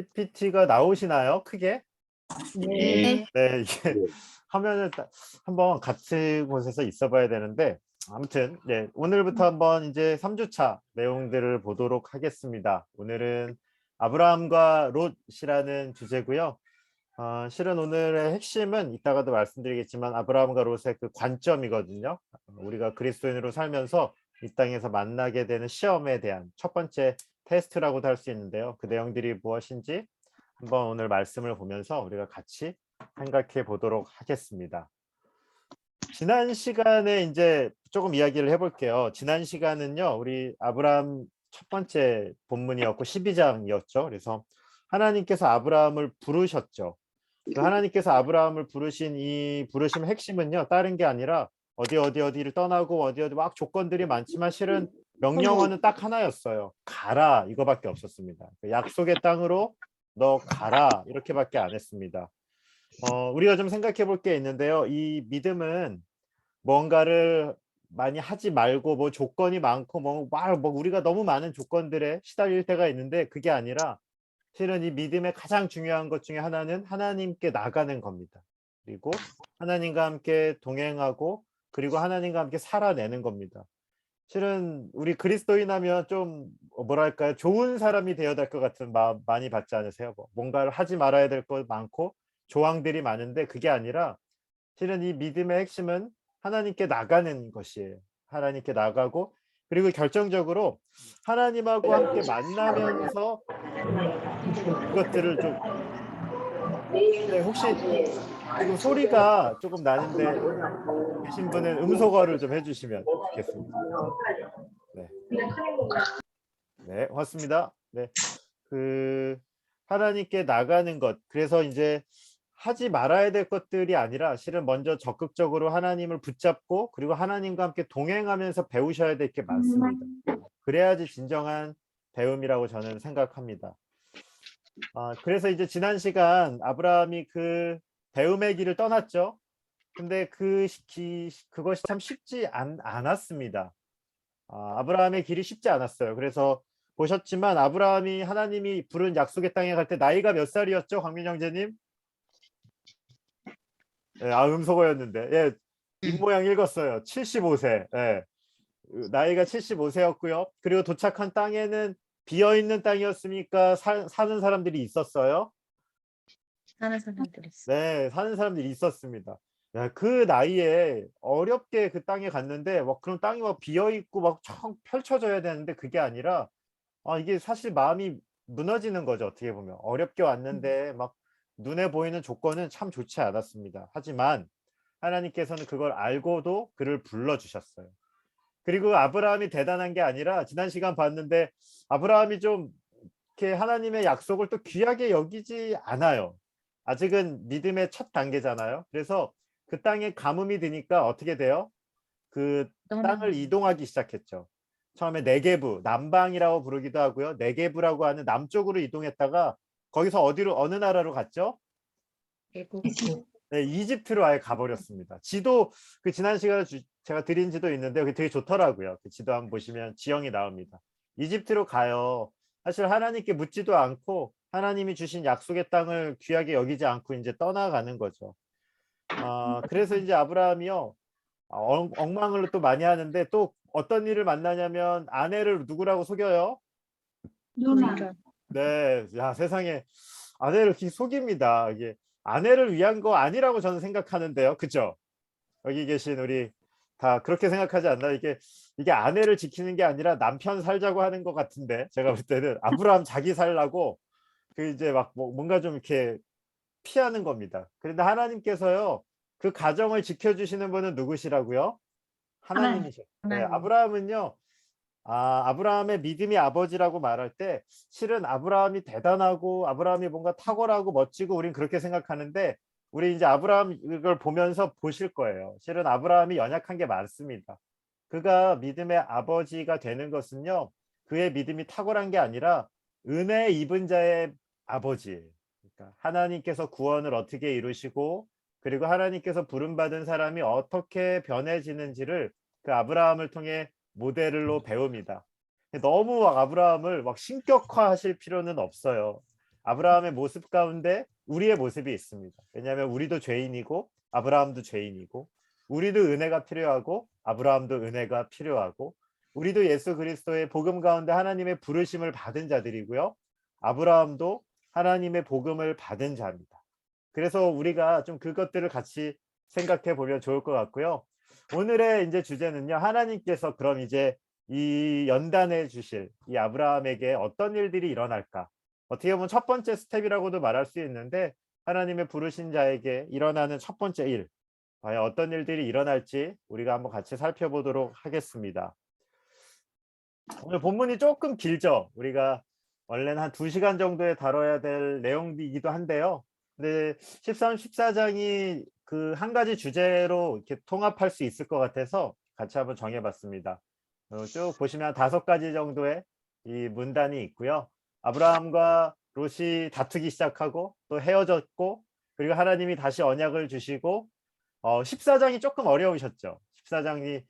PPT가 나오시나요? 크게? 네. 네, 이게 화면을 한번 같은 곳에서 있어 봐야 되는데, 아무튼 네, 오늘부터 한번 이제 3주차 내용들을 보도록 하겠습니다. 오늘은 아브라함과 롯이라는 주제고요. 실은 오늘의 핵심은 이따가도 말씀드리겠지만 아브라함과 롯의 그 관점이거든요. 우리가 그리스도인으로 살면서 이 땅에서 만나게 되는 시험에 대한 첫 번째 테스트라고도 할 수 있는데요. 그 내용들이 무엇인지 한번 오늘 말씀을 보면서 우리가 같이 생각해 보도록 하겠습니다. 지난 시간에 이제 조금 이야기를 해볼게요. 지난 시간은요, 우리 아브라함 첫 번째 본문이었고 12장이었죠. 그래서 하나님께서 아브라함을 부르셨죠. 그 하나님께서 아브라함을 부르신 이 부르심의 핵심은요, 다른 게 아니라 어디를 떠나고 어디 막 조건들이 많지만 실은 명령어는 딱 하나였어요. 가라, 이거밖에 없었습니다. 그 약속의 땅으로 너 가라, 이렇게밖에 안 했습니다. 우리가 좀 생각해 볼 게 있는데요. 이 믿음은 뭔가를 많이 하지 말고 뭐 조건이 많고 뭐 우리가 너무 많은 조건들에 시달릴 때가 있는데, 그게 아니라 실은 이 믿음의 가장 중요한 것 중에 하나는 하나님께 나가는 겁니다. 그리고 하나님과 함께 동행하고 그리고 하나님과 함께 살아내는 겁니다. 실은 우리 그리스도인 하면 좀 뭐랄까요, 좋은 사람이 되어야 될 것 같은 마음 많이 받지 않으세요? 뭔가를 하지 말아야 될 것 많고 조항들이 많은데, 그게 아니라 실은 이 믿음의 핵심은 하나님께 나가는 것이에요. 하나님께 나가고 그리고 결정적으로 하나님하고 함께 만나면서 이것들을 좀, 네, 혹시 지금 소리가 조금 나는데 계신 분은 음소거를 좀 해주시면 좋겠습니다. 네, 네, 고맙습니다. 네, 그 하나님께 나가는 것, 그래서 이제 하지 말아야 될 것들이 아니라 실은 먼저 적극적으로 하나님을 붙잡고 그리고 하나님과 함께 동행하면서 배우셔야 될 게 많습니다. 그래야지 진정한 배움이라고 저는 생각합니다. 그래서 이제 지난 시간 아브라함이 그 배움의 길을 떠났죠. 근데 그것이 참 쉽지 않았습니다. 아브라함의 길이 쉽지 않았어요. 그래서 보셨지만 아브라함이 하나님이 부른 약속의 땅에 갈 때 나이가 몇 살이었죠, 광민 형제님? 예, 음소거였는데, 예, 입모양 읽었어요. 75세. 예, 나이가 75세였고요. 그리고 도착한 땅에는 비어 있는 땅이었습니까? 사는 사람들이 있었어요? 사는 사람들이 있어. 네, 사는 사람들이 있었습니다. 야, 그 나이에 어렵게 그 땅에 갔는데 막 그런 땅이 막 비어 있고 막 청 펼쳐져야 되는데, 그게 아니라 이게 사실 마음이 무너지는 거죠. 어떻게 보면 어렵게 왔는데 막 눈에 보이는 조건은 참 좋지 않았습니다. 하지만 하나님께서는 그걸 알고도 그를 불러 주셨어요. 그리고 아브라함이 대단한 게 아니라 지난 시간 봤는데 아브라함이 좀 이렇게 하나님의 약속을 또 귀하게 여기지 않아요. 아직은 믿음의 첫 단계잖아요. 그래서 그 땅에 가뭄이 드니까 어떻게 돼요? 그 땅을 이동하기 시작했죠. 처음에 네게부, 남방이라고 부르기도 하고요. 네게부라고 하는 남쪽으로 이동했다가 거기서 어느 나라로 갔죠? 네, 이집트로 아예 가버렸습니다. 지도, 그 지난 시간에 제가 드린 지도 있는데 그게 되게 좋더라고요. 그 지도 한번 보시면 지형이 나옵니다. 이집트로 가요. 사실 하나님께 묻지도 않고 하나님이 주신 약속의 땅을 귀하게 여기지 않고 이제 떠나가는 거죠. 그래서 이제 아브라함이요, 엉망을 또 많이 하는데 또 어떤 일을 만나냐면 아내를 누구라고 속여요? 누나. 네, 야, 세상에, 아내를 이렇게 속입니다. 이게 아내를 위한 거 아니라고 저는 생각하는데요. 그죠? 여기 계신 우리 다 그렇게 생각하지 않나요? 이게 아내를 지키는 게 아니라 남편 살자고 하는 것 같은데, 제가 볼 때는 아브라함 자기 살라고 그 이제 막 뭔가 좀 이렇게 피하는 겁니다. 그런데 하나님께서요, 그 가정을 지켜주시는 분은 누구시라고요? 하나님이셔. 네, 아브라함은요, 아브라함의 믿음이 아버지라고 말할 때 실은 아브라함이 대단하고 아브라함이 뭔가 탁월하고 멋지고 우린 그렇게 생각하는데, 우리 이제 아브라함 이걸 보면서 보실 거예요. 실은 아브라함이 연약한 게 많습니다. 그가 믿음의 아버지가 되는 것은요, 그의 믿음이 탁월한 게 아니라 은혜 입은 자의 아버지예요. 그러니까 하나님께서 구원을 어떻게 이루시고 그리고 하나님께서 부름받은 사람이 어떻게 변해지는지를 그 아브라함을 통해 모델로 배웁니다. 너무 막 아브라함을 막 신격화하실 필요는 없어요. 아브라함의 모습 가운데 우리의 모습이 있습니다. 왜냐하면 우리도 죄인이고 아브라함도 죄인이고, 우리도 은혜가 필요하고 아브라함도 은혜가 필요하고, 우리도 예수 그리스도의 복음 가운데 하나님의 부르심을 받은 자들이고요. 아브라함도 하나님의 복음을 받은 자입니다. 그래서 우리가 좀 그것들을 같이 생각해 보면 좋을 것 같고요. 오늘의 이제 주제는요. 하나님께서 그럼 이제 이 연단해 주실 이 아브라함에게 어떤 일들이 일어날까? 어떻게 보면 첫 번째 스텝이라고도 말할 수 있는데, 하나님의 부르신 자에게 일어나는 첫 번째 일, 과연 어떤 일들이 일어날지 우리가 한번 같이 살펴보도록 하겠습니다. 오늘 본문이 조금 길죠. 우리가 원래는 한 2시간 정도에 다뤄야 될 내용이기도 한데요. 근데 13, 14장이 그 한 가지 주제로 이렇게 통합할 수 있을 것 같아서 같이 한번 정해봤습니다. 쭉 보시면 5가지 정도의 이 문단이 있고요. 아브라함과 롯이 다투기 시작하고 또 헤어졌고, 그리고 하나님이 다시 언약을 주시고, 14장이 조금 어려우셨죠. 14장이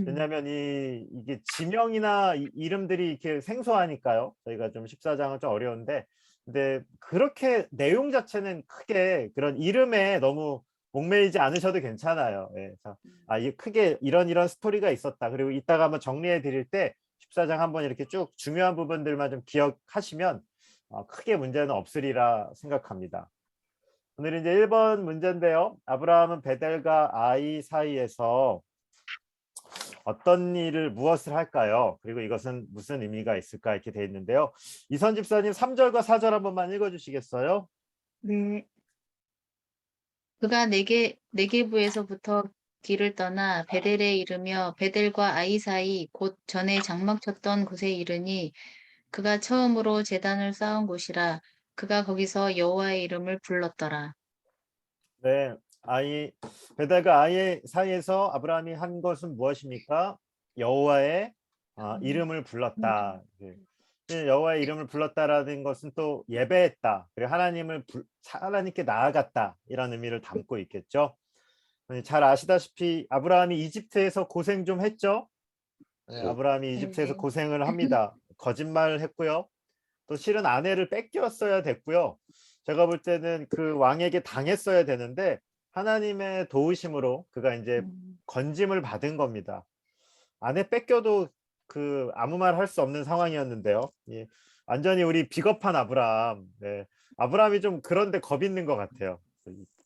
왜냐하면 이게 지명이나 이름들이 이렇게 생소하니까요. 저희가 좀 14장은 좀 어려운데, 근데 그렇게 내용 자체는 크게 그런 이름에 너무 목매이지 않으셔도 괜찮아요. 예, 이게 크게 이런 스토리가 있었다. 그리고 이따가 한번 정리해 드릴 때 14장 한번 이렇게 쭉 중요한 부분들만 좀 기억하시면 크게 문제는 없으리라 생각합니다. 오늘 이제 1번 문제인데요. 아브라함은 베델과 아이 사이에서 어떤 일을 무엇을 할까요? 그리고 이것은 무슨 의미가 있을까 이렇게 돼 있는데요. 이선 집사님 3절과 4절 한 번만 읽어 주시겠어요? 네. 그가 네게부에서부터 길을 떠나 베델에 이르며 베델과 아이 사이 곧 전에 장막 쳤던 곳에 이르니 그가 처음으로 제단을 쌓은 곳이라. 그가 거기서 여호와의 이름을 불렀더라. 네. 베델과 아이 사이에서 아브라함이 한 것은 무엇입니까? 여호와의 이름을 불렀다. 여호와의 이름을 불렀다라는 것은 또 예배했다. 그리고 하나님께 나아갔다. 이런 의미를 담고 있겠죠. 잘 아시다시피 아브라함이 이집트에서 고생 좀 했죠. 아브라함이 이집트에서 네. 고생을 합니다. 거짓말을 했고요. 또 실은 아내를 뺏겼어야 됐고요. 제가 볼 때는 그 왕에게 당했어야 되는데 하나님의 도우심으로 그가 이제 건짐을 받은 겁니다. 아내 뺏겨도 그 아무 말 할 수 없는 상황이었는데요. 예, 완전히 우리 비겁한 아브라함. 네. 아브라함이 좀 그런데 겁 있는 것 같아요.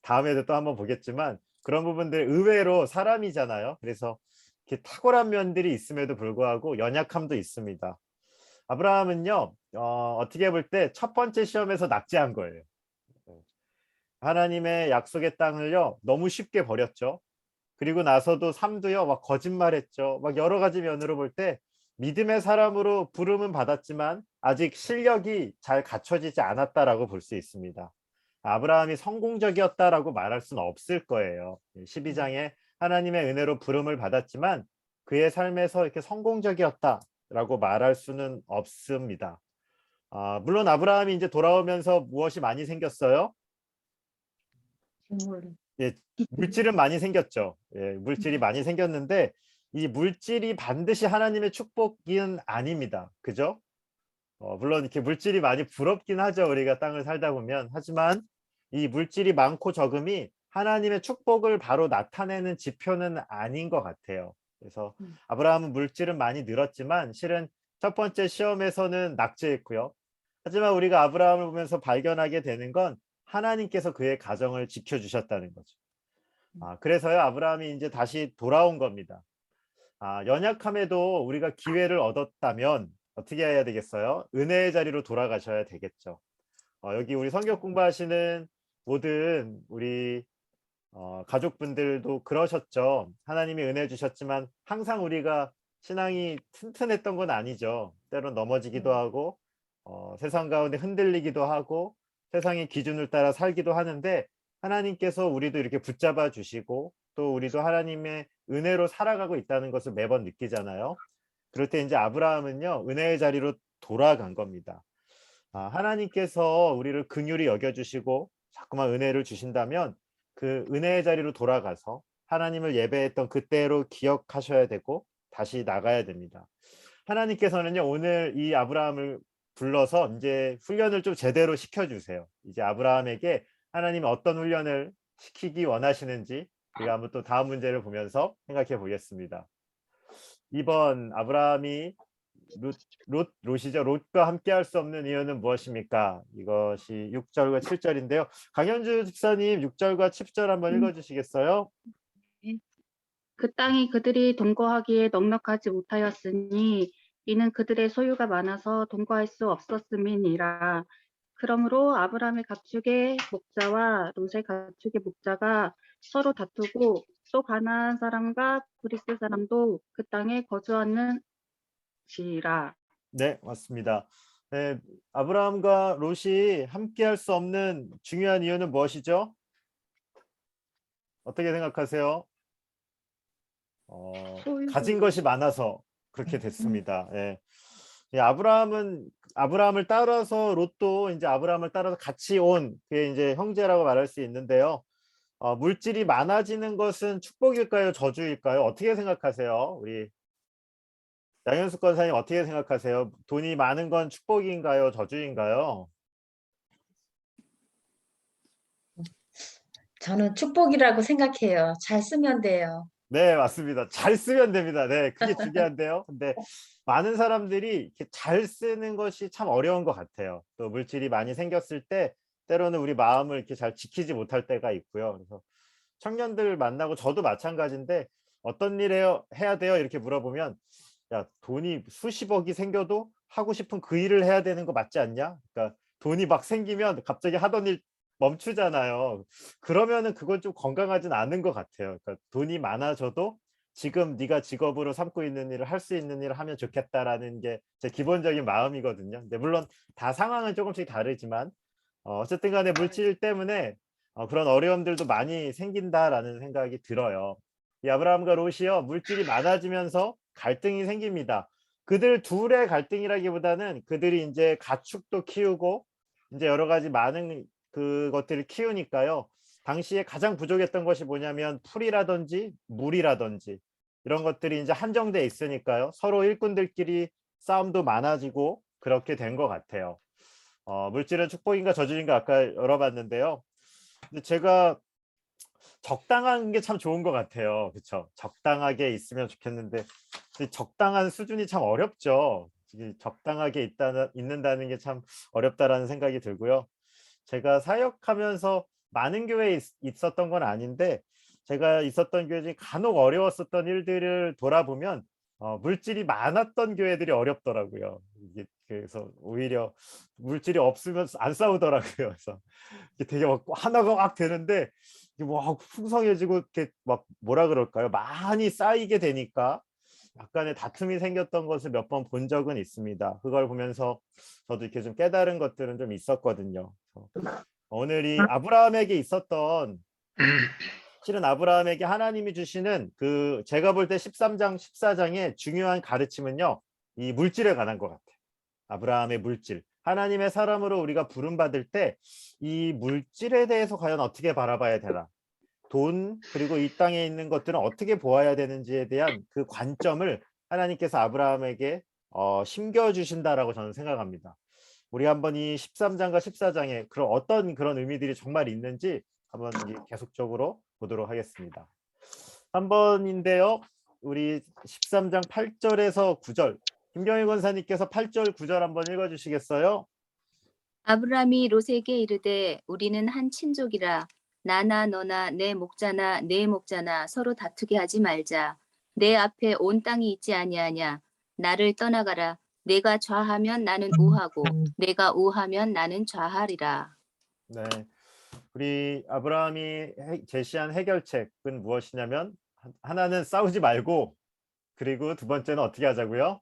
다음에도 또 한번 보겠지만 그런 부분들 의외로 사람이잖아요. 그래서 이렇게 탁월한 면들이 있음에도 불구하고 연약함도 있습니다. 아브라함은요, 어떻게 볼 때 첫 번째 시험에서 낙제한 거예요. 하나님의 약속의 땅을요, 너무 쉽게 버렸죠. 그리고 나서도 삶도요, 막 거짓말했죠. 막 여러 가지 면으로 볼 때 믿음의 사람으로 부름은 받았지만 아직 실력이 잘 갖춰지지 않았다라고 볼 수 있습니다. 아브라함이 성공적이었다라고 말할 수는 없을 거예요. 12장에 하나님의 은혜로 부름을 받았지만 그의 삶에서 이렇게 성공적이었다라고 말할 수는 없습니다. 물론 아브라함이 이제 돌아오면서 무엇이 많이 생겼어요? 예, 물질은 많이 생겼죠. 예, 물질이 많이 생겼는데 이 물질이 반드시 하나님의 축복은 아닙니다. 그죠? 물론 이렇게 물질이 많이 부럽긴 하죠. 우리가 땅을 살다 보면. 하지만 이 물질이 많고 적음이 하나님의 축복을 바로 나타내는 지표는 아닌 것 같아요. 그래서 아브라함은 물질은 많이 늘었지만 실은 첫 번째 시험에서는 낙제했고요. 하지만 우리가 아브라함을 보면서 발견하게 되는 건 하나님께서 그의 가정을 지켜주셨다는 거죠. 그래서요 아브라함이 이제 다시 돌아온 겁니다. 연약함에도 우리가 기회를 얻었다면 어떻게 해야 되겠어요? 은혜의 자리로 돌아가셔야 되겠죠. 여기 우리 성경 공부하시는 모든 우리 가족분들도 그러셨죠. 하나님이 은혜 주셨지만 항상 우리가 신앙이 튼튼했던 건 아니죠. 때론 넘어지기도 하고 세상 가운데 흔들리기도 하고 세상의 기준을 따라 살기도 하는데 하나님께서 우리도 이렇게 붙잡아 주시고 또 우리도 하나님의 은혜로 살아가고 있다는 것을 매번 느끼잖아요. 그럴 때 이제 아브라함은요 은혜의 자리로 돌아간 겁니다. 하나님께서 우리를 긍휼히 여겨주시고 자꾸만 은혜를 주신다면 그 은혜의 자리로 돌아가서 하나님을 예배했던 그때로 기억하셔야 되고 다시 나가야 됩니다. 하나님께서는요, 오늘 이 아브라함을 불러서 이제 훈련을 좀 제대로 시켜주세요. 이제 아브라함에게 하나님이 어떤 훈련을 시키기 원하시는지 우리가 한번 또 다음 문제를 보면서 생각해 보겠습니다. 2번 아브라함이 롯이죠. 롯과 함께 할 수 없는 이유는 무엇입니까? 이것이 6절과 7절인데요. 강현주 집사님 6절과 7절 한번 읽어주시겠어요? 그 땅이 그들이 동거하기에 넉넉하지 못하였으니 이는 그들의 소유가 많아서 동거할 수 없었음이니라. 그러므로 아브라함의 가축의 목자와 롯의 가축의 목자가 서로 다투고 또 가나안 사람과 브리스 사람도 그 땅에 거주하는지라. 네, 맞습니다. 네, 아브라함과 롯이 함께 할 수 없는 중요한 이유는 무엇이죠? 어떻게 생각하세요? 가진 것이 많아서 그렇게 됐습니다. 예. 예, 아브라함을 따라서 롯도 이제 아브라함을 따라서 같이 온 그게 이제 형제라고 말할 수 있는데요. 물질이 많아지는 것은 축복일까요, 저주일까요? 어떻게 생각하세요? 우리 양현숙 권사님 어떻게 생각하세요? 돈이 많은 건 축복인가요, 저주인가요? 저는 축복이라고 생각해요. 잘 쓰면 돼요. 네, 맞습니다. 잘 쓰면 됩니다. 네, 그게 중요한데요. 근데 많은 사람들이 이렇게 잘 쓰는 것이 참 어려운 것 같아요. 또 물질이 많이 생겼을 때 때로는 우리 마음을 이렇게 잘 지키지 못할 때가 있고요. 그래서 청년들 만나고 저도 마찬가지인데 어떤 일 해야 돼요? 이렇게 물어보면 야, 돈이 수십억이 생겨도 하고 싶은 그 일을 해야 되는 거 맞지 않냐? 그러니까 돈이 막 생기면 갑자기 하던 일 멈추잖아요. 그러면은 그건 좀 건강하진 않은 것 같아요. 그러니까 돈이 많아져도 지금 네가 직업으로 삼고 있는 일을 할 수 있는 일을 하면 좋겠다라는 게 제 기본적인 마음이거든요. 근데 물론 다 상황은 조금씩 다르지만 어쨌든 간에 물질 때문에 그런 어려움들도 많이 생긴다라는 생각이 들어요. 이 아브라함과 롯이요, 물질이 많아지면서 갈등이 생깁니다. 그들 둘의 갈등이라기보다는 그들이 이제 가축도 키우고 이제 여러 가지 많은 그것들을 키우니까요. 당시에 가장 부족했던 것이 뭐냐면 풀이라든지 물이라든지 이런 것들이 이제 한정돼 있으니까요. 서로 일꾼들끼리 싸움도 많아지고 그렇게 된 것 같아요. 물질은 축복인가 저주인가 아까 열어봤는데요. 근데 제가 적당한 게 참 좋은 것 같아요. 그렇죠? 적당하게 있으면 좋겠는데 적당한 수준이 참 어렵죠. 적당하게 있는다는 게 참 어렵다라는 생각이 들고요. 제가 사역하면서 많은 교회에 있었던 건 아닌데 제가 있었던 교회 중에 간혹 어려웠었던 일들을 돌아보면 물질이 많았던 교회들이 어렵더라고요. 그래서 오히려 물질이 없으면 안 싸우더라고요. 그래서 되게 막 하나가 막 되는데 이게 막 풍성해지고 이렇게 막 뭐라 그럴까요? 많이 쌓이게 되니까 약간의 다툼이 생겼던 것을 몇 번 본 적은 있습니다. 그걸 보면서 저도 이렇게 좀 깨달은 것들은 좀 있었거든요. 오늘 이 아브라함에게 있었던 실은 아브라함에게 하나님이 주시는 그 제가 볼 때 13장 14장의 중요한 가르침은요. 이 물질에 관한 것 같아요. 아브라함의 물질. 하나님의 사람으로 우리가 부름받을 때 이 물질에 대해서 과연 어떻게 바라봐야 되나. 돈 그리고 이 땅에 있는 것들은 어떻게 보아야 되는지에 대한 그 관점을 하나님께서 아브라함에게 심겨주신다라고 저는 생각합니다. 우리 한번 이 13장과 14장에 어떤 그런 의미들이 정말 있는지 한번 계속적으로 보도록 하겠습니다. 한 번인데요. 우리 13장 8절에서 9절 김경희 권사님께서 8절 9절 한번 읽어주시겠어요? 아브라함이 롯에게 이르되 우리는 한 친족이라 나나 너나 내 목자나 내 목자나 서로 다투게 하지 말자. 내 앞에 온 땅이 있지 아니하냐. 나를 떠나가라. 내가 좌하면 나는 우하고 내가 우하면 나는 좌하리라. 네, 우리 아브라함이 제시한 해결책은 무엇이냐면 하나는 싸우지 말고 그리고 두 번째는 어떻게 하자고요?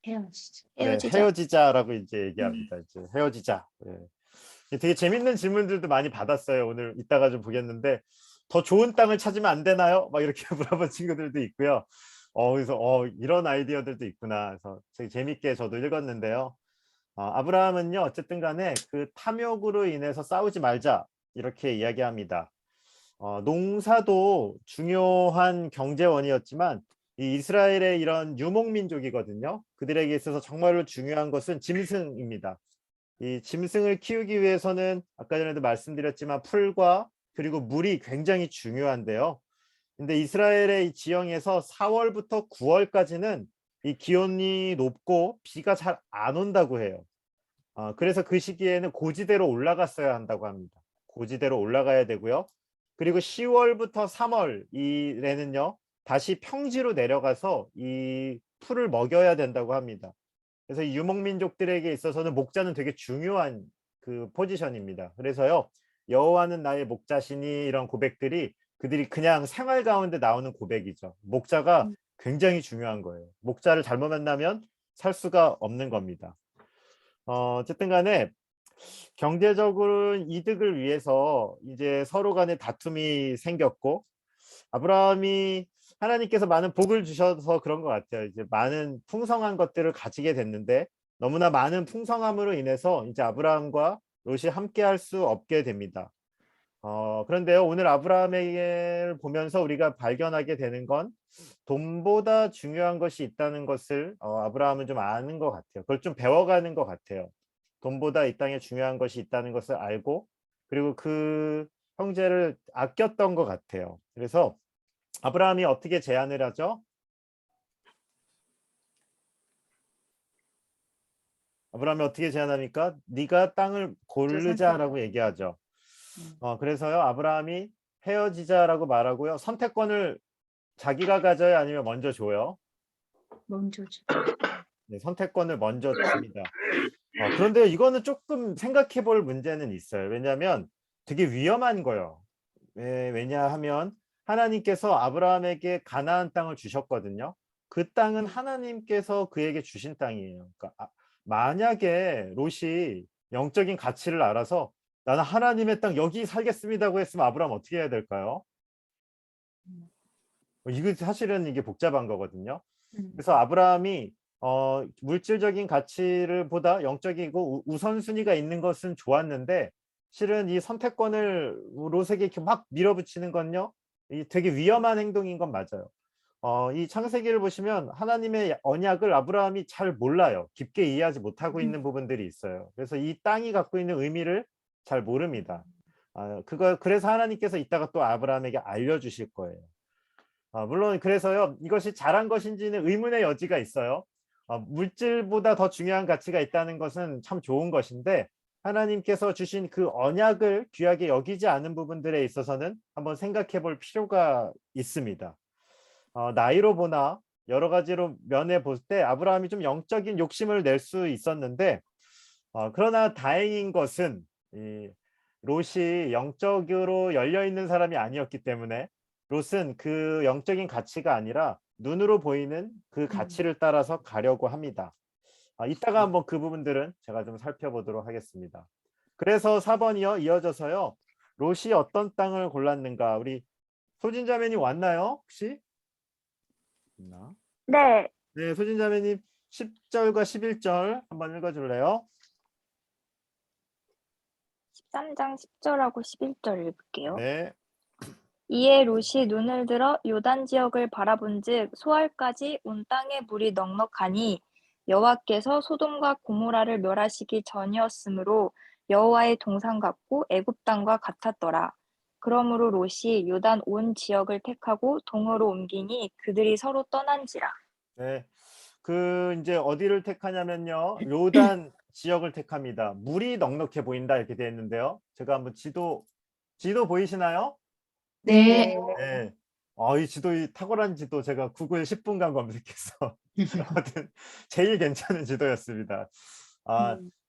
헤어지죠. 네, 헤어지자라고 이제 얘기합니다. 이제 헤어지자. 네. 되게 재밌는 질문들도 많이 받았어요. 오늘 이따가 좀 보겠는데 더 좋은 땅을 찾으면 안 되나요? 막 이렇게 물어본 친구들도 있고요. 그래서 이런 아이디어들도 있구나. 그래서 되게 재밌게 저도 읽었는데요. 아브라함은요, 어쨌든 간에 그 탐욕으로 인해서 싸우지 말자 이렇게 이야기합니다. 농사도 중요한 경제원이었지만 이 이스라엘의 이런 유목민족이거든요. 그들에게 있어서 정말로 중요한 것은 짐승입니다. 이 짐승을 키우기 위해서는 아까 전에도 말씀드렸지만 풀과 그리고 물이 굉장히 중요한데요. 근데 이스라엘의 이 지형에서 4월부터 9월까지는 이 기온이 높고 비가 잘 안 온다고 해요. 그래서 그 시기에는 고지대로 올라갔어야 한다고 합니다. 고지대로 올라가야 되고요. 그리고 10월부터 3월 이래는요, 다시 평지로 내려가서 이 풀을 먹여야 된다고 합니다. 그래서 이 유목민족들에게 있어서는 목자는 되게 중요한 그 포지션입니다. 그래서요, 여호와는 나의 목자시니 이런 고백들이 그들이 그냥 생활 가운데 나오는 고백이죠. 목자가 굉장히 중요한 거예요. 목자를 잘못 만나면 살 수가 없는 겁니다. 어쨌든 간에 경제적으로 이득을 위해서 이제 서로 간에 다툼이 생겼고, 아브라함이 하나님께서 많은 복을 주셔서 그런 것 같아요. 이제 많은 풍성한 것들을 가지게 됐는데 너무나 많은 풍성함으로 인해서 이제 아브라함과 롯이 함께 할 수 없게 됩니다. 그런데요, 오늘 아브라함을 보면서 우리가 발견하게 되는 건 돈보다 중요한 것이 있다는 것을 아브라함은 좀 아는 것 같아요. 그걸 좀 배워가는 것 같아요. 돈보다 이 땅에 중요한 것이 있다는 것을 알고, 그리고 그 형제를 아꼈던 것 같아요. 그래서 아브라함이 어떻게 제안을 하죠? 아브라함이 어떻게 제안합니까? 네가 땅을 고르자라고 얘기하죠. 그래서요, 아브라함이 헤어지자라고 말하고요. 선택권을 자기가 가져요, 아니면 먼저 줘요? 먼저 줘. 네, 선택권을 먼저 줍니다. 그런데 이거는 조금 생각해 볼 문제는 있어요. 왜냐하면 되게 위험한 거예요. 왜냐하면 하나님께서 아브라함에게 가나안 땅을 주셨거든요. 그 땅은 하나님께서 그에게 주신 땅이에요. 그러니까 만약에 롯이 영적인 가치를 알아서 나는 하나님의 땅 여기 살겠습니다고 했으면 아브라함 어떻게 해야 될까요? 이거 사실은 이게 복잡한 거거든요. 그래서 아브라함이 물질적인 가치를 보다 영적이고 우선순위가 있는 것은 좋았는데, 실은 이 선택권을 롯에게 이렇게 막 밀어붙이는 건요, 이 되게 위험한 행동인 건 맞아요. 이 창세기를 보시면 하나님의 언약을 아브라함이 잘 몰라요. 깊게 이해하지 못하고 있는 부분들이 있어요. 그래서 이 땅이 갖고 있는 의미를 잘 모릅니다. 그래서 하나님께서 이따가 또 아브라함에게 알려주실 거예요. 물론 그래서요, 이것이 잘한 것인지는 의문의 여지가 있어요. 물질보다 더 중요한 가치가 있다는 것은 참 좋은 것인데, 하나님께서 주신 그 언약을 귀하게 여기지 않은 부분들에 있어서는 한번 생각해 볼 필요가 있습니다. 나이로 보나 여러 가지로 면에 볼 때 아브라함이 좀 영적인 욕심을 낼 수 있었는데, 그러나 다행인 것은 이 롯이 영적으로 열려 있는 사람이 아니었기 때문에 롯은 그 영적인 가치가 아니라 눈으로 보이는 그 가치를 따라서 가려고 합니다. 이따가 한번 그 부분들은 제가 좀 살펴보도록 하겠습니다. 그래서 4번이요, 이어져서요, 롯이 어떤 땅을 골랐는가. 우리 소진자매님 왔나요, 혹시? 있나? 네, 네, 소진자매님 10절과 11절 한번 읽어줄래요? 13장 10절하고 11절 읽을게요. 네. 이에 롯이 눈을 들어 요단 지역을 바라본즉 소알까지 온 땅에 물이 넉넉하니 여호와께서 소돔과 고모라를 멸하시기 전이었으므로 여호와의 동산 같고 애굽 땅과 같았더라. 그러므로 롯이 요단 온 지역을 택하고 동으로 옮기니 그들이 서로 떠난지라. 네. 그 이제 어디를 택하냐면요, 요단 지역을 택합니다. 물이 넉넉해 보인다 이렇게 되어 있는데요. 제가 한번 지도 보이시나요? 네. 네. 이 지도, 이 탁월한 지도, 제가 구글 10분간 검색해서 아무튼 제일 괜찮은 지도였습니다.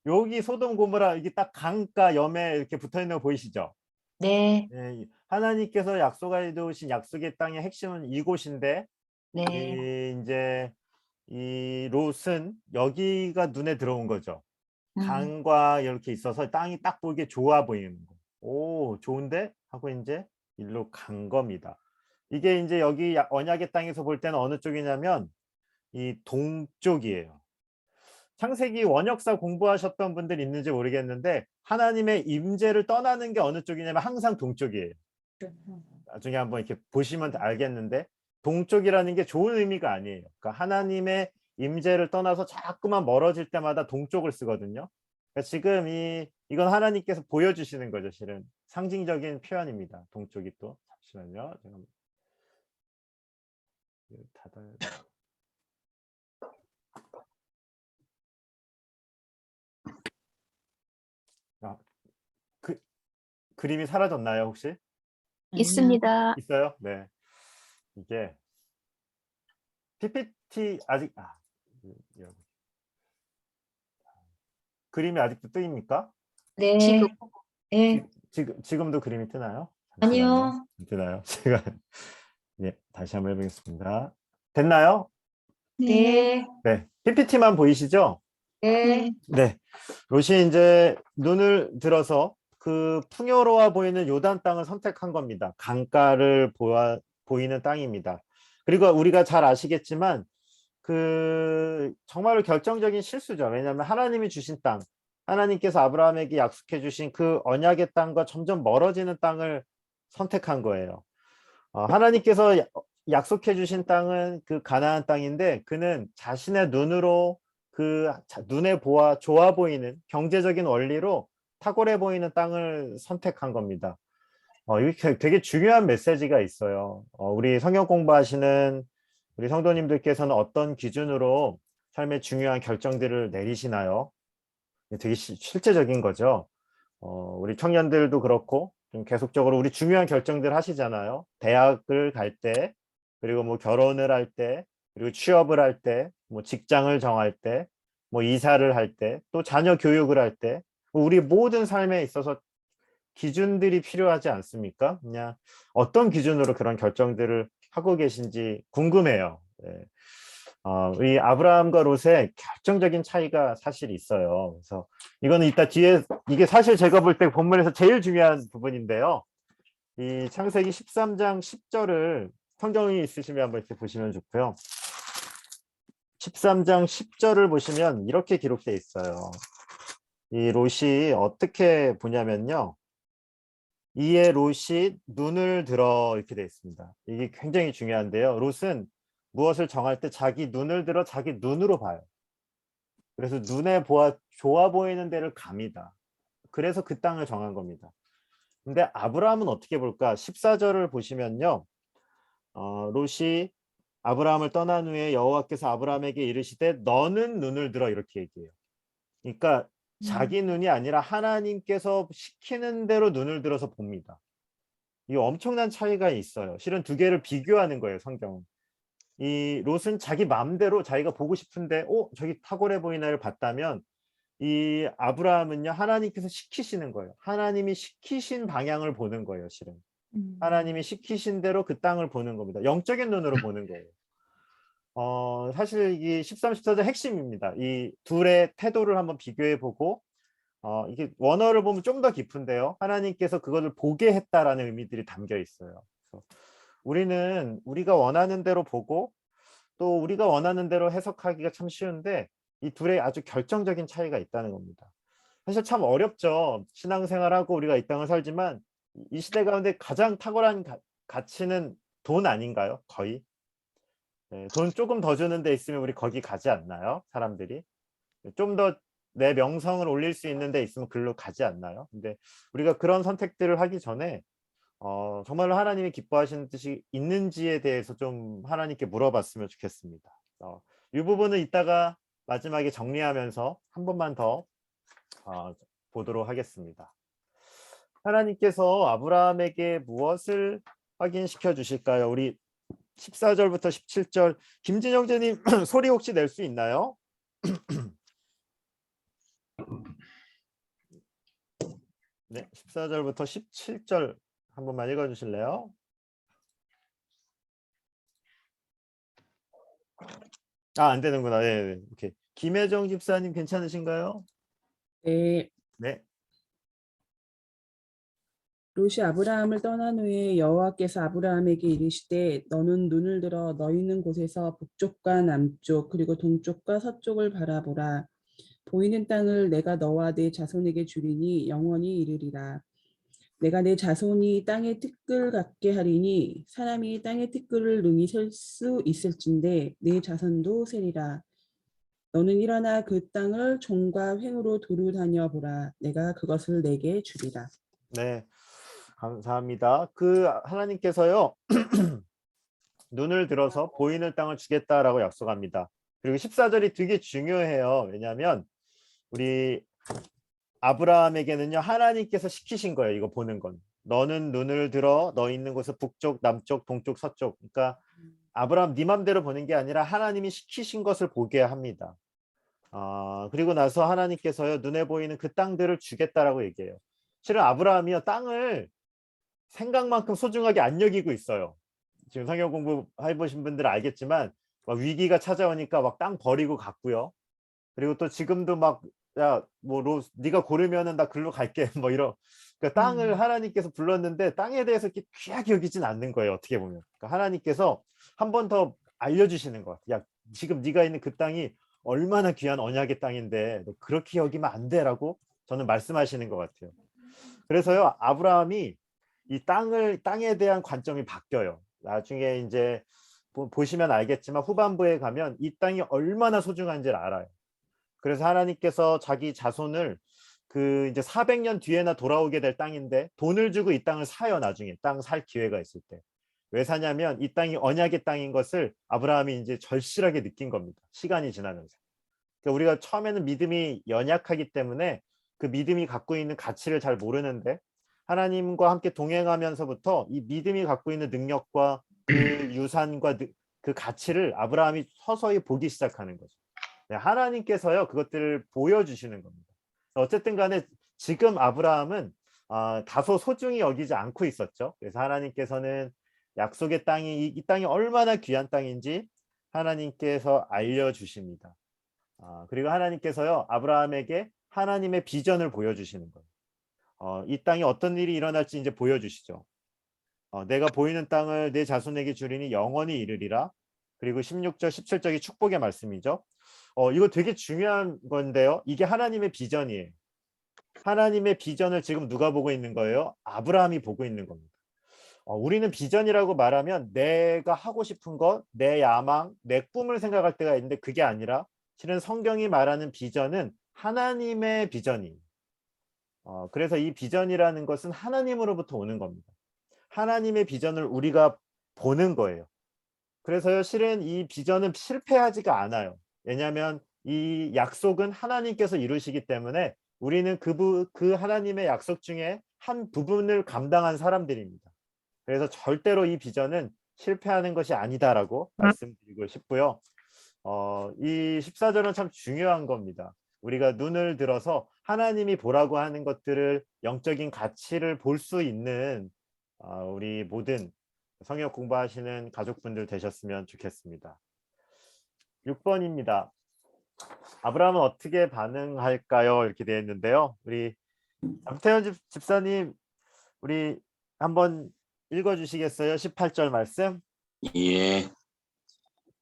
여기 소돔 고모라, 이게 딱 강가 염에 이렇게 붙어 있는 거 보이시죠? 네, 네, 하나님께서 약속해 두신 약속의 땅의 핵심은 이곳인데, 네. 이제 이 롯은 여기가 눈에 들어온 거죠. 음, 강과 이렇게 있어서 땅이 딱 보기에 좋아 보이는 거. 오, 좋은데? 하고 이제 일로 간 겁니다. 이게 이제 여기 언약의 땅에서 볼 때는 어느 쪽이냐면 이 동쪽이에요. 창세기 원역사 공부하셨던 분들 있는지 모르겠는데, 하나님의 임재를 떠나는 게 어느 쪽이냐면 항상 동쪽이에요. 나중에 한번 이렇게 보시면 알겠는데, 동쪽이라는 게 좋은 의미가 아니에요. 그러니까 하나님의 임재를 떠나서 자꾸만 멀어질 때마다 동쪽을 쓰거든요. 그러니까 지금 이건 하나님께서 보여주시는 거죠. 실은 상징적인 표현입니다. 동쪽이 또 잠시만요. 제가 닫아야 돼. 아, 그림이 사라졌나요, 혹시? 있습니다. 있어요? 네. 이게 PPT 아직 이거. 그림이 아직도 뜨입니까? 네. 지금 네. 지금도 그림이 뜨나요? 아니요. 안 뜨나요? 제가 다시 한번 해보겠습니다. 됐나요? 네. 네. PPT만 보이시죠? 네. 네. 롯이 이제 눈을 들어서 그 풍요로워 보이는 요단 땅을 선택한 겁니다. 강가를 보이는 땅입니다. 그리고 우리가 잘 아시겠지만 정말로 결정적인 실수죠. 왜냐하면 하나님이 주신 땅, 하나님께서 아브라함에게 약속해 주신 그 언약의 땅과 점점 멀어지는 땅을 선택한 거예요. 하나님께서 약속해 주신 땅은 그 가나안 땅인데 그는 자신의 눈으로 눈에 좋아 보이는 경제적인 원리로 탁월해 보이는 땅을 선택한 겁니다. 이게 되게 중요한 메시지가 있어요. 우리 성경 공부하시는 우리 성도님들께서는 어떤 기준으로 삶의 중요한 결정들을 내리시나요? 되게 실제적인 거죠. 우리 청년들도 그렇고 좀 계속적으로 우리 중요한 결정들 하시잖아요. 대학을 갈 때, 그리고 뭐 결혼을 할 때, 그리고 취업을 할 때, 뭐 직장을 정할 때, 뭐 이사를 할 때, 또 자녀 교육을 할 때, 우리 모든 삶에 있어서 기준들이 필요하지 않습니까? 그냥 어떤 기준으로 그런 결정들을 하고 계신지 궁금해요. 네. 이 아브라함과 롯의 결정적인 차이가 사실 있어요. 그래서 이거는 이따 뒤에 이게 사실 제가 볼 때 본문에서 제일 중요한 부분인데요. 이 창세기 13장 10절을 성경이 있으시면 한번 이렇게 보시면 좋고요. 13장 10절을 보시면 이렇게 기록되어 있어요. 이 롯이 어떻게 보냐면요. 이에 롯이 눈을 들어 이렇게 되어 있습니다. 이게 굉장히 중요한데요. 롯은 무엇을 정할 때 자기 눈을 들어 자기 눈으로 봐요. 그래서 눈에 좋아 보이는 데를 갑니다. 그래서 그 땅을 정한 겁니다. 근데 아브라함은 어떻게 볼까? 14절을 보시면요. 롯이 아브라함을 떠난 후에 여호와께서 아브라함에게 이르시되 너는 눈을 들어 이렇게 얘기해요. 그러니까 자기 눈이 아니라 하나님께서 시키는 대로 눈을 들어서 봅니다. 이 엄청난 차이가 있어요. 실은 두 개를 비교하는 거예요, 성경은. 이 롯은 자기 마음대로 자기가 보고 싶은데 저기 탁월해 보이는 애를 봤다면 이 아브라함은요 하나님께서 시키시는 거예요. 하나님이 시키신 방향을 보는 거예요. 실은 하나님이 시키신 대로 그 땅을 보는 겁니다. 영적인 눈으로 보는 거예요. 사실 이 13, 14절 핵심입니다. 이 둘의 태도를 한번 비교해 보고 이게 원어를 보면 좀 더 깊은데요. 하나님께서 그것을 보게 했다라는 의미들이 담겨 있어요. 그래서 우리는 우리가 원하는 대로 보고 또 우리가 원하는 대로 해석하기가 참 쉬운데 이 둘의 아주 결정적인 차이가 있다는 겁니다. 사실 참 어렵죠. 신앙생활하고 우리가 이 땅을 살지만 이 시대 가운데 가장 탁월한 가치는 돈 아닌가요? 거의. 네, 돈 조금 더 주는 데 있으면 우리 거기 가지 않나요? 사람들이. 좀 더 내 명성을 올릴 수 있는 데 있으면 글로 가지 않나요? 근데 우리가 그런 선택들을 하기 전에 정말로 하나님이 기뻐하시는 뜻이 있는지에 대해서 좀 하나님께 물어봤으면 좋겠습니다. 이 부분은 이따가 마지막에 정리하면서 한 번만 더 보도록 하겠습니다. 하나님께서 아브라함에게 무엇을 확인시켜 주실까요? 우리 14절부터 17절 김진영 제님 소리 혹시 낼 수 있나요? 네, 14절부터 17절 한 번만 읽어 주실래요? 안 되는구나. 네, 오케이. 김혜정 집사님 괜찮으신가요? 네, 네. 롯이 아브라함을 떠난 후에 여호와께서 아브라함에게 이르시되 너는 눈을 들어 너 있는 곳에서 북쪽과 남쪽 그리고 동쪽과 서쪽을 바라보라. 보이는 땅을 내가 너와 네 자손에게 주리니 영원히 이르리라. 내가 내 자손이 땅의 티끌 같게 하리니 사람이 땅의 티끌을 능히 셀 수 있을진데 내 자손도 세리라. 너는 일어나 그 땅을 종과 횡으로 두루 다녀 보라. 내가 그것을 내게 주리라. 네, 감사합니다. 그 하나님께서요, 눈을 들어서 보이는 땅을 주겠다라고 약속합니다. 그리고 14절이 되게 중요해요. 왜냐하면 우리 아브라함에게는요, 하나님께서 시키신 거예요. 이거 보는 건. 너는 눈을 들어 너 있는 곳은 북쪽, 남쪽, 동쪽, 서쪽. 그러니까 아브라함 네 맘대로 보는 게 아니라 하나님이 시키신 것을 보게 합니다. 그리고 나서 하나님께서요, 눈에 보이는 그 땅들을 주겠다라고 얘기해요. 실은 아브라함이요, 땅을 생각만큼 소중하게 안 여기고 있어요. 지금 성경 공부 해보신 분들은 알겠지만 막 위기가 찾아오니까 막 땅 버리고 갔고요. 그리고 또 지금도 막 야 뭐 네가 고르면은 나 글로 갈게 뭐 이런, 그러니까 땅을 하나님께서 불렀는데 땅에 대해서 이렇게 귀하게 여기진 않는 거예요. 어떻게 보면 그러니까 하나님께서 한 번 더 알려주시는 것 같아요. 야, 지금 네가 있는 그 땅이 얼마나 귀한 언약의 땅인데 너 그렇게 여기면 안 돼라고 저는 말씀하시는 것 같아요. 그래서요, 아브라함이 이 땅에 대한 관점이 바뀌어요. 나중에 이제 보시면 알겠지만 후반부에 가면 이 땅이 얼마나 소중한지를 알아요. 그래서 하나님께서 자기 자손을 그 이제 400년 뒤에나 돌아오게 될 땅인데 돈을 주고 이 땅을 사요. 나중에 땅 살 기회가 있을 때. 왜 사냐면 이 땅이 언약의 땅인 것을 아브라함이 이제 절실하게 느낀 겁니다. 시간이 지나면서. 그러니까 우리가 처음에는 믿음이 연약하기 때문에 그 믿음이 갖고 있는 가치를 잘 모르는데 하나님과 함께 동행하면서부터 이 믿음이 갖고 있는 능력과 그 유산과 그 가치를 아브라함이 서서히 보기 시작하는 거죠. 네, 하나님께서요, 그것들을 보여주시는 겁니다. 어쨌든 간에 지금 아브라함은 다소 소중히 여기지 않고 있었죠. 그래서 하나님께서는 약속의 땅이 이 땅이 얼마나 귀한 땅인지 하나님께서 알려주십니다. 그리고 하나님께서요, 아브라함에게 하나님의 비전을 보여주시는 거예요. 이 땅에 어떤 일이 일어날지 이제 보여주시죠. 내가 보이는 땅을 내 자손에게 주리니 영원히 이르리라. 그리고 16절, 17절이 축복의 말씀이죠. 이거 되게 중요한 건데요. 이게 하나님의 비전이에요. 하나님의 비전을 지금 누가 보고 있는 거예요? 아브라함이 보고 있는 겁니다. 우리는 비전이라고 말하면 내가 하고 싶은 것, 내 야망, 내 꿈을 생각할 때가 있는데 그게 아니라 실은 성경이 말하는 비전은 하나님의 비전이에요. 그래서 이 비전이라는 것은 하나님으로부터 오는 겁니다. 하나님의 비전을 우리가 보는 거예요. 그래서요, 실은 이 비전은 실패하지가 않아요. 왜냐하면 이 약속은 하나님께서 이루시기 때문에 우리는 그 하나님의 약속 중에 한 부분을 감당한 사람들입니다. 그래서 절대로 이 비전은 실패하는 것이 아니다라고 말씀드리고 싶고요. 이 14절은 참 중요한 겁니다. 우리가 눈을 들어서 하나님이 보라고 하는 것들을, 영적인 가치를 볼 수 있는 우리 모든 성역 공부하시는 가족분들 되셨으면 좋겠습니다. 6번입니다. 아브라함은 어떻게 반응할까요? 이렇게 되어 있는데요. 우리 남태현 집사님, 우리 한번 읽어주시겠어요? 18절 말씀. 예.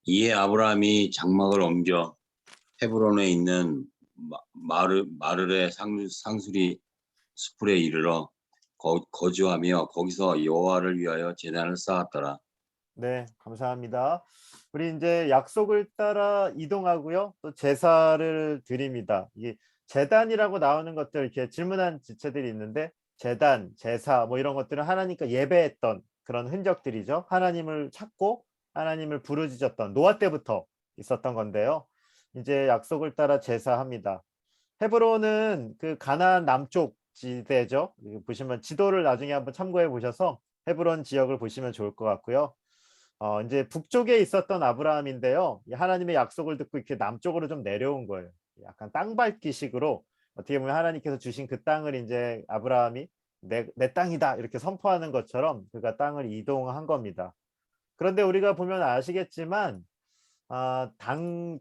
이에 아브라함이 장막을 옮겨 헤브론에 있는 마르의 상수리 수풀에 이르러 거주하며 거기서 여호와를 위하여 제단을 쌓았더라. 네, 감사합니다. 우리 이제 약속을 따라 이동하고요. 또 제사를 드립니다. 이게 제단이라고 나오는 것들, 이렇게 질문한 지체들이 있는데 제단, 제사 뭐 이런 것들은 하나님께 예배했던 그런 흔적들이죠. 하나님을 찾고 하나님을 부르짖었던 노아 때부터 있었던 건데요. 이제 약속을 따라 제사합니다. 헤브론은 그 가나안 남쪽 지대죠. 보시면 지도를 나중에 한번 참고해 보셔서 헤브론 지역을 보시면 좋을 것 같고요. 이제 북쪽에 있었던 아브라함인데요. 하나님의 약속을 듣고 이렇게 남쪽으로 좀 내려온 거예요. 약간 땅밟기식으로 어떻게 보면 하나님께서 주신 그 땅을 이제 아브라함이 내 땅이다 이렇게 선포하는 것처럼 그가 땅을 이동한 겁니다. 그런데 우리가 보면 아시겠지만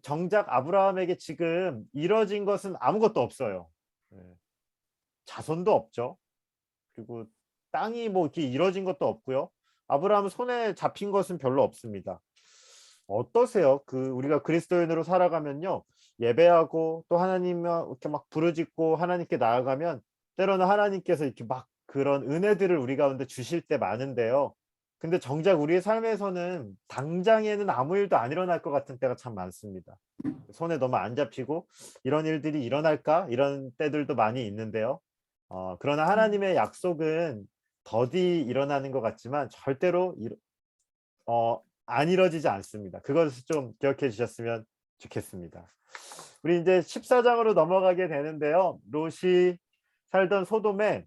정작 아브라함에게 지금 이뤄진 것은 아무것도 없어요. 자손도 없죠. 그리고 땅이 뭐 이렇게 이뤄진 것도 없고요. 아브라함 손에 잡힌 것은 별로 없습니다. 어떠세요? 우리가 그리스도인으로 살아가면요, 예배하고 또 하나님을 이렇게 막 부르짖고 하나님께 나아가면 때로는 하나님께서 이렇게 막 그런 은혜들을 우리 가운데 주실 때 많은데요. 근데 정작 우리의 삶에서는 당장에는 아무 일도 안 일어날 것 같은 때가 참 많습니다. 손에 너무 안 잡히고 이런 일들이 일어날까? 이런 때들도 많이 있는데요. 그러나 하나님의 약속은 더디 일어나는 것 같지만 절대로 안 이뤄지지 않습니다. 그것을 좀 기억해 주셨으면 좋겠습니다. 우리 이제 14장으로 넘어가게 되는데요. 롯이 살던 소돔에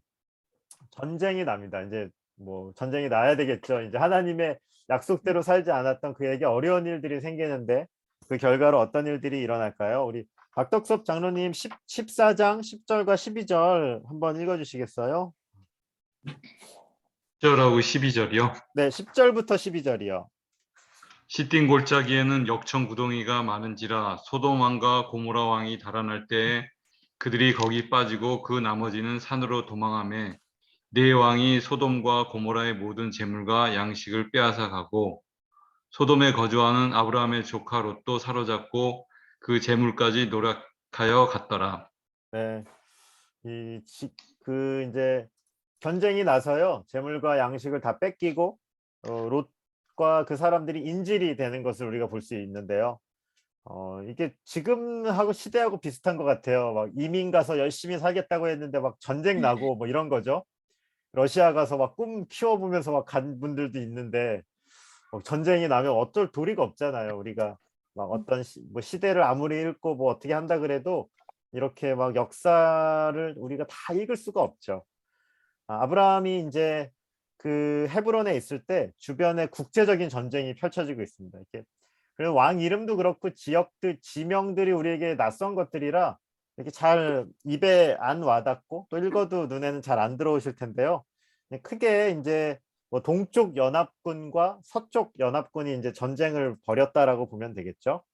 전쟁이 납니다. 이제 뭐 전쟁이 나야 되겠죠. 이제 하나님의 약속대로 살지 않았던 그에게 어려운 일들이 생기는데 그 결과로 어떤 일들이 일어날까요? 우리 박덕섭 장로님 14장 10절과 12절 한번 읽어주시겠어요? 10절하고 12절이요. 네, 10절부터 12절이요. 시딘 골짜기에는 역청 구덩이가 많은지라 소돔 왕과 고모라 왕이 달아날 때에 그들이 거기 빠지고 그 나머지는 산으로 도망하매 네 왕이 소돔과 고모라의 모든 재물과 양식을 빼앗아 가고 소돔에 거주하는 아브라함의 조카 롯도 사로잡고 그 재물까지 노력하여 갔더라. 네, 이제 전쟁이 나서요 재물과 양식을 다 뺏기고 롯과 그 사람들이 인질이 되는 것을 우리가 볼 수 있는데요. 이게 지금하고 시대하고 비슷한 것 같아요. 막 이민 가서 열심히 살겠다고 했는데 막 전쟁 나고 뭐 이런 거죠. 러시아 가서 막 꿈 키워보면서 막 간 분들도 있는데 전쟁이 나면 어쩔 도리가 없잖아요. 우리가 막 어떤 뭐 시대를 아무리 읽고 뭐 어떻게 한다 그래도 이렇게 막 역사를 우리가 다 읽을 수가 없죠. 아브라함이 이제 그 헤브론에 있을 때 주변에 국제적인 전쟁이 펼쳐지고 있습니다. 이렇게 그리고 왕 이름도 그렇고 지역들 지명들이 우리에게 낯선 것들이라 이렇게 잘 입에 안 와닿고 또 읽어도 눈에는 잘 안 들어오실 텐데요. 크게 이제 뭐 동쪽 연합군과 서쪽 연합군이 이제 전쟁을 벌였다라고 보면 되겠죠.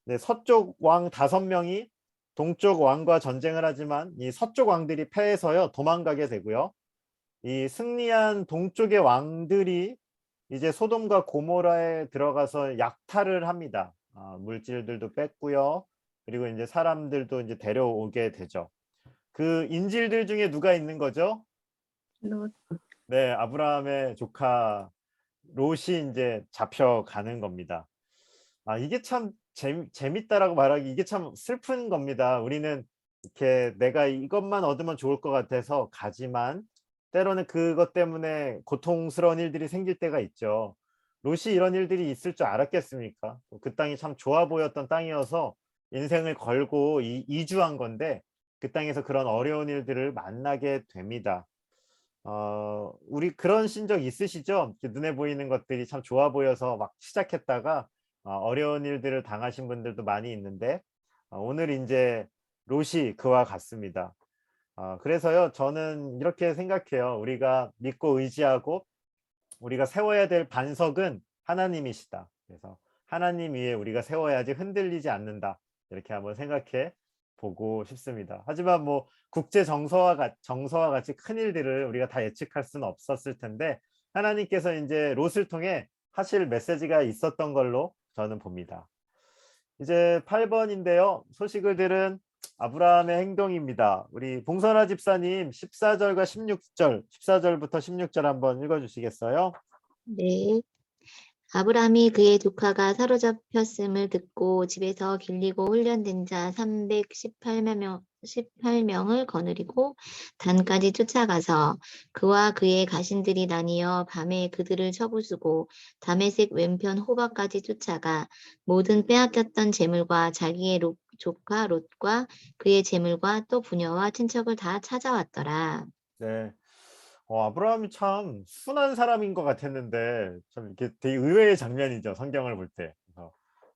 네, 서쪽 왕 5명이 동쪽 왕과 전쟁을 하지만 이 서쪽 왕들이 패해서요 도망가게 되고요. 이 승리한 동쪽의 왕들이 이제 소돔과 고모라에 들어가서 약탈을 합니다. 물질들도 뺐고요. 그리고 이제 사람들도 이제 데려오게 되죠. 그 인질들 중에 누가 있는 거죠? 롯. 네, 아브라함의 조카 롯이 이제 잡혀가는 겁니다. 이게 참 재밌다라고 말하기 이게 참 슬픈 겁니다. 우리는 이렇게 내가 이것만 얻으면 좋을 것 같아서 가지만 때로는 그것 때문에 고통스러운 일들이 생길 때가 있죠. 롯이 이런 일들이 있을 줄 알았겠습니까? 그 땅이 참 좋아 보였던 땅이어서 인생을 걸고 이주한 건데 그 땅에서 그런 어려운 일들을 만나게 됩니다. 우리 그런 신적 있으시죠? 눈에 보이는 것들이 참 좋아 보여서 막 시작했다가 어려운 일들을 당하신 분들도 많이 있는데 오늘 이제 롯이 그와 같습니다. 그래서요 저는 이렇게 생각해요. 우리가 믿고 의지하고 우리가 세워야 될 반석은 하나님이시다. 그래서 하나님 위에 우리가 세워야지 흔들리지 않는다. 이렇게 한번 생각해 보고 싶습니다. 하지만 뭐 국제 정서와 같이 큰 일들을 우리가 다 예측할 수는 없었을 텐데 하나님께서 이제 롯을 통해 하실 메시지가 있었던 걸로 저는 봅니다. 이제 8번인데요. 소식을 들은 아브라함의 행동입니다. 우리 봉선아 집사님 14절과 16절, 14절부터 16절 한번 읽어주시겠어요? 네. 아브람이 그의 조카가 사로잡혔음을 듣고 집에서 길리고 훈련된 자 318명을 거느리고 단까지 쫓아가서 그와 그의 가신들이 나뉘어 밤에 그들을 쳐부수고 다메섹 왼편 호바까지 쫓아가 모든 빼앗겼던 재물과 자기의 조카 롯과 그의 재물과 또 부녀와 친척을 다 찾아왔더라. 네. 아브라함이 참 순한 사람인 것 같았는데 참 이렇게 되게 의외의 장면이죠. 성경을 볼 때. 그래서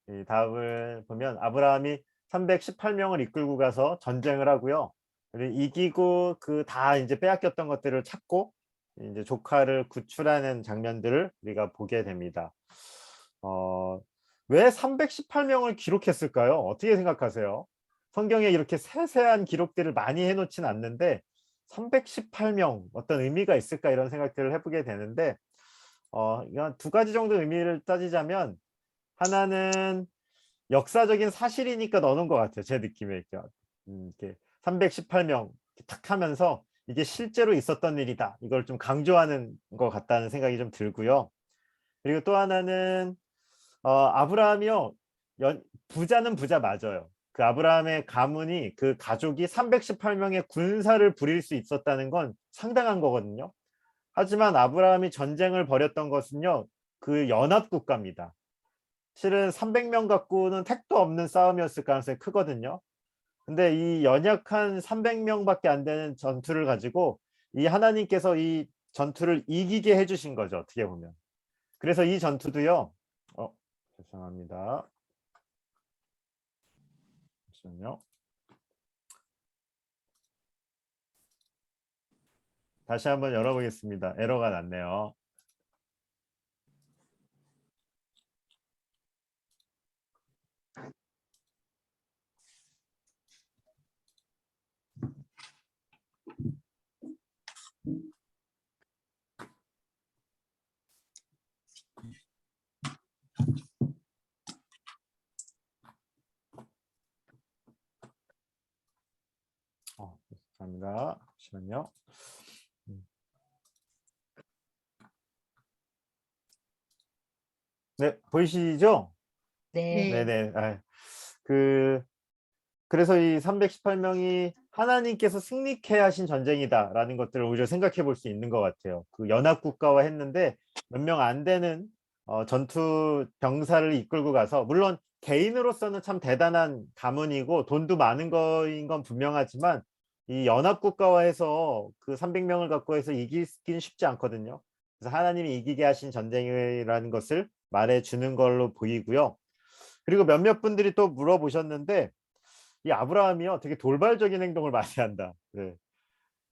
이 다음을 보면 아브라함이 318명을 이끌고 가서 전쟁을 하고요. 그리고 이기고 그 다 이제 빼앗겼던 것들을 찾고 이제 조카를 구출하는 장면들을 우리가 보게 됩니다. 왜 318명을 기록했을까요? 어떻게 생각하세요? 성경에 이렇게 세세한 기록들을 많이 해놓진 않는데 318명 어떤 의미가 있을까 이런 생각들을 해보게 되는데 이건 두 가지 정도 의미를 따지자면 하나는 역사적인 사실이니까 넣는 것 같아요. 제 느낌에 이렇게 318명 탁 하면서 이게 실제로 있었던 일이다. 이걸 좀 강조하는 것 같다는 생각이 좀 들고요. 그리고 또 하나는 아브라함이요. 부자는 부자 맞아요. 그 아브라함의 가문이 그 가족이 318명의 군사를 부릴 수 있었다는 건 상당한 거거든요. 하지만 아브라함이 전쟁을 벌였던 것은요. 그 연합국가입니다. 실은 300명 갖고는 택도 없는 싸움이었을 가능성이 크거든요. 근데 이 연약한 300명밖에 안 되는 전투를 가지고 이 하나님께서 이 전투를 이기게 해주신 거죠. 어떻게 보면. 그래서 이 전투도요. 죄송합니다. 잠시만요. 다시 한번 열어보겠습니다. 에러가 났네요. 감사합니다. 잠시만요. 네, 보이시죠? 네. 네네. 그래서 이 318명이 하나님께서 승리케 하신 전쟁이다라는 것들을 오히려 생각해 볼 수 있는 것 같아요. 그 연합국가와 했는데 몇 명 안 되는 전투 병사를 이끌고 가서, 물론 개인으로서는 참 대단한 가문이고 돈도 많은 거인 건 분명하지만 이 연합국가와 해서 그 300명을 갖고 해서 이기긴 쉽지 않거든요. 그래서 하나님이 이기게 하신 전쟁이라는 것을 말해 주는 걸로 보이고요. 그리고 몇몇 분들이 또 물어보셨는데 이 아브라함이요 되게 돌발적인 행동을 많이 한다. 네.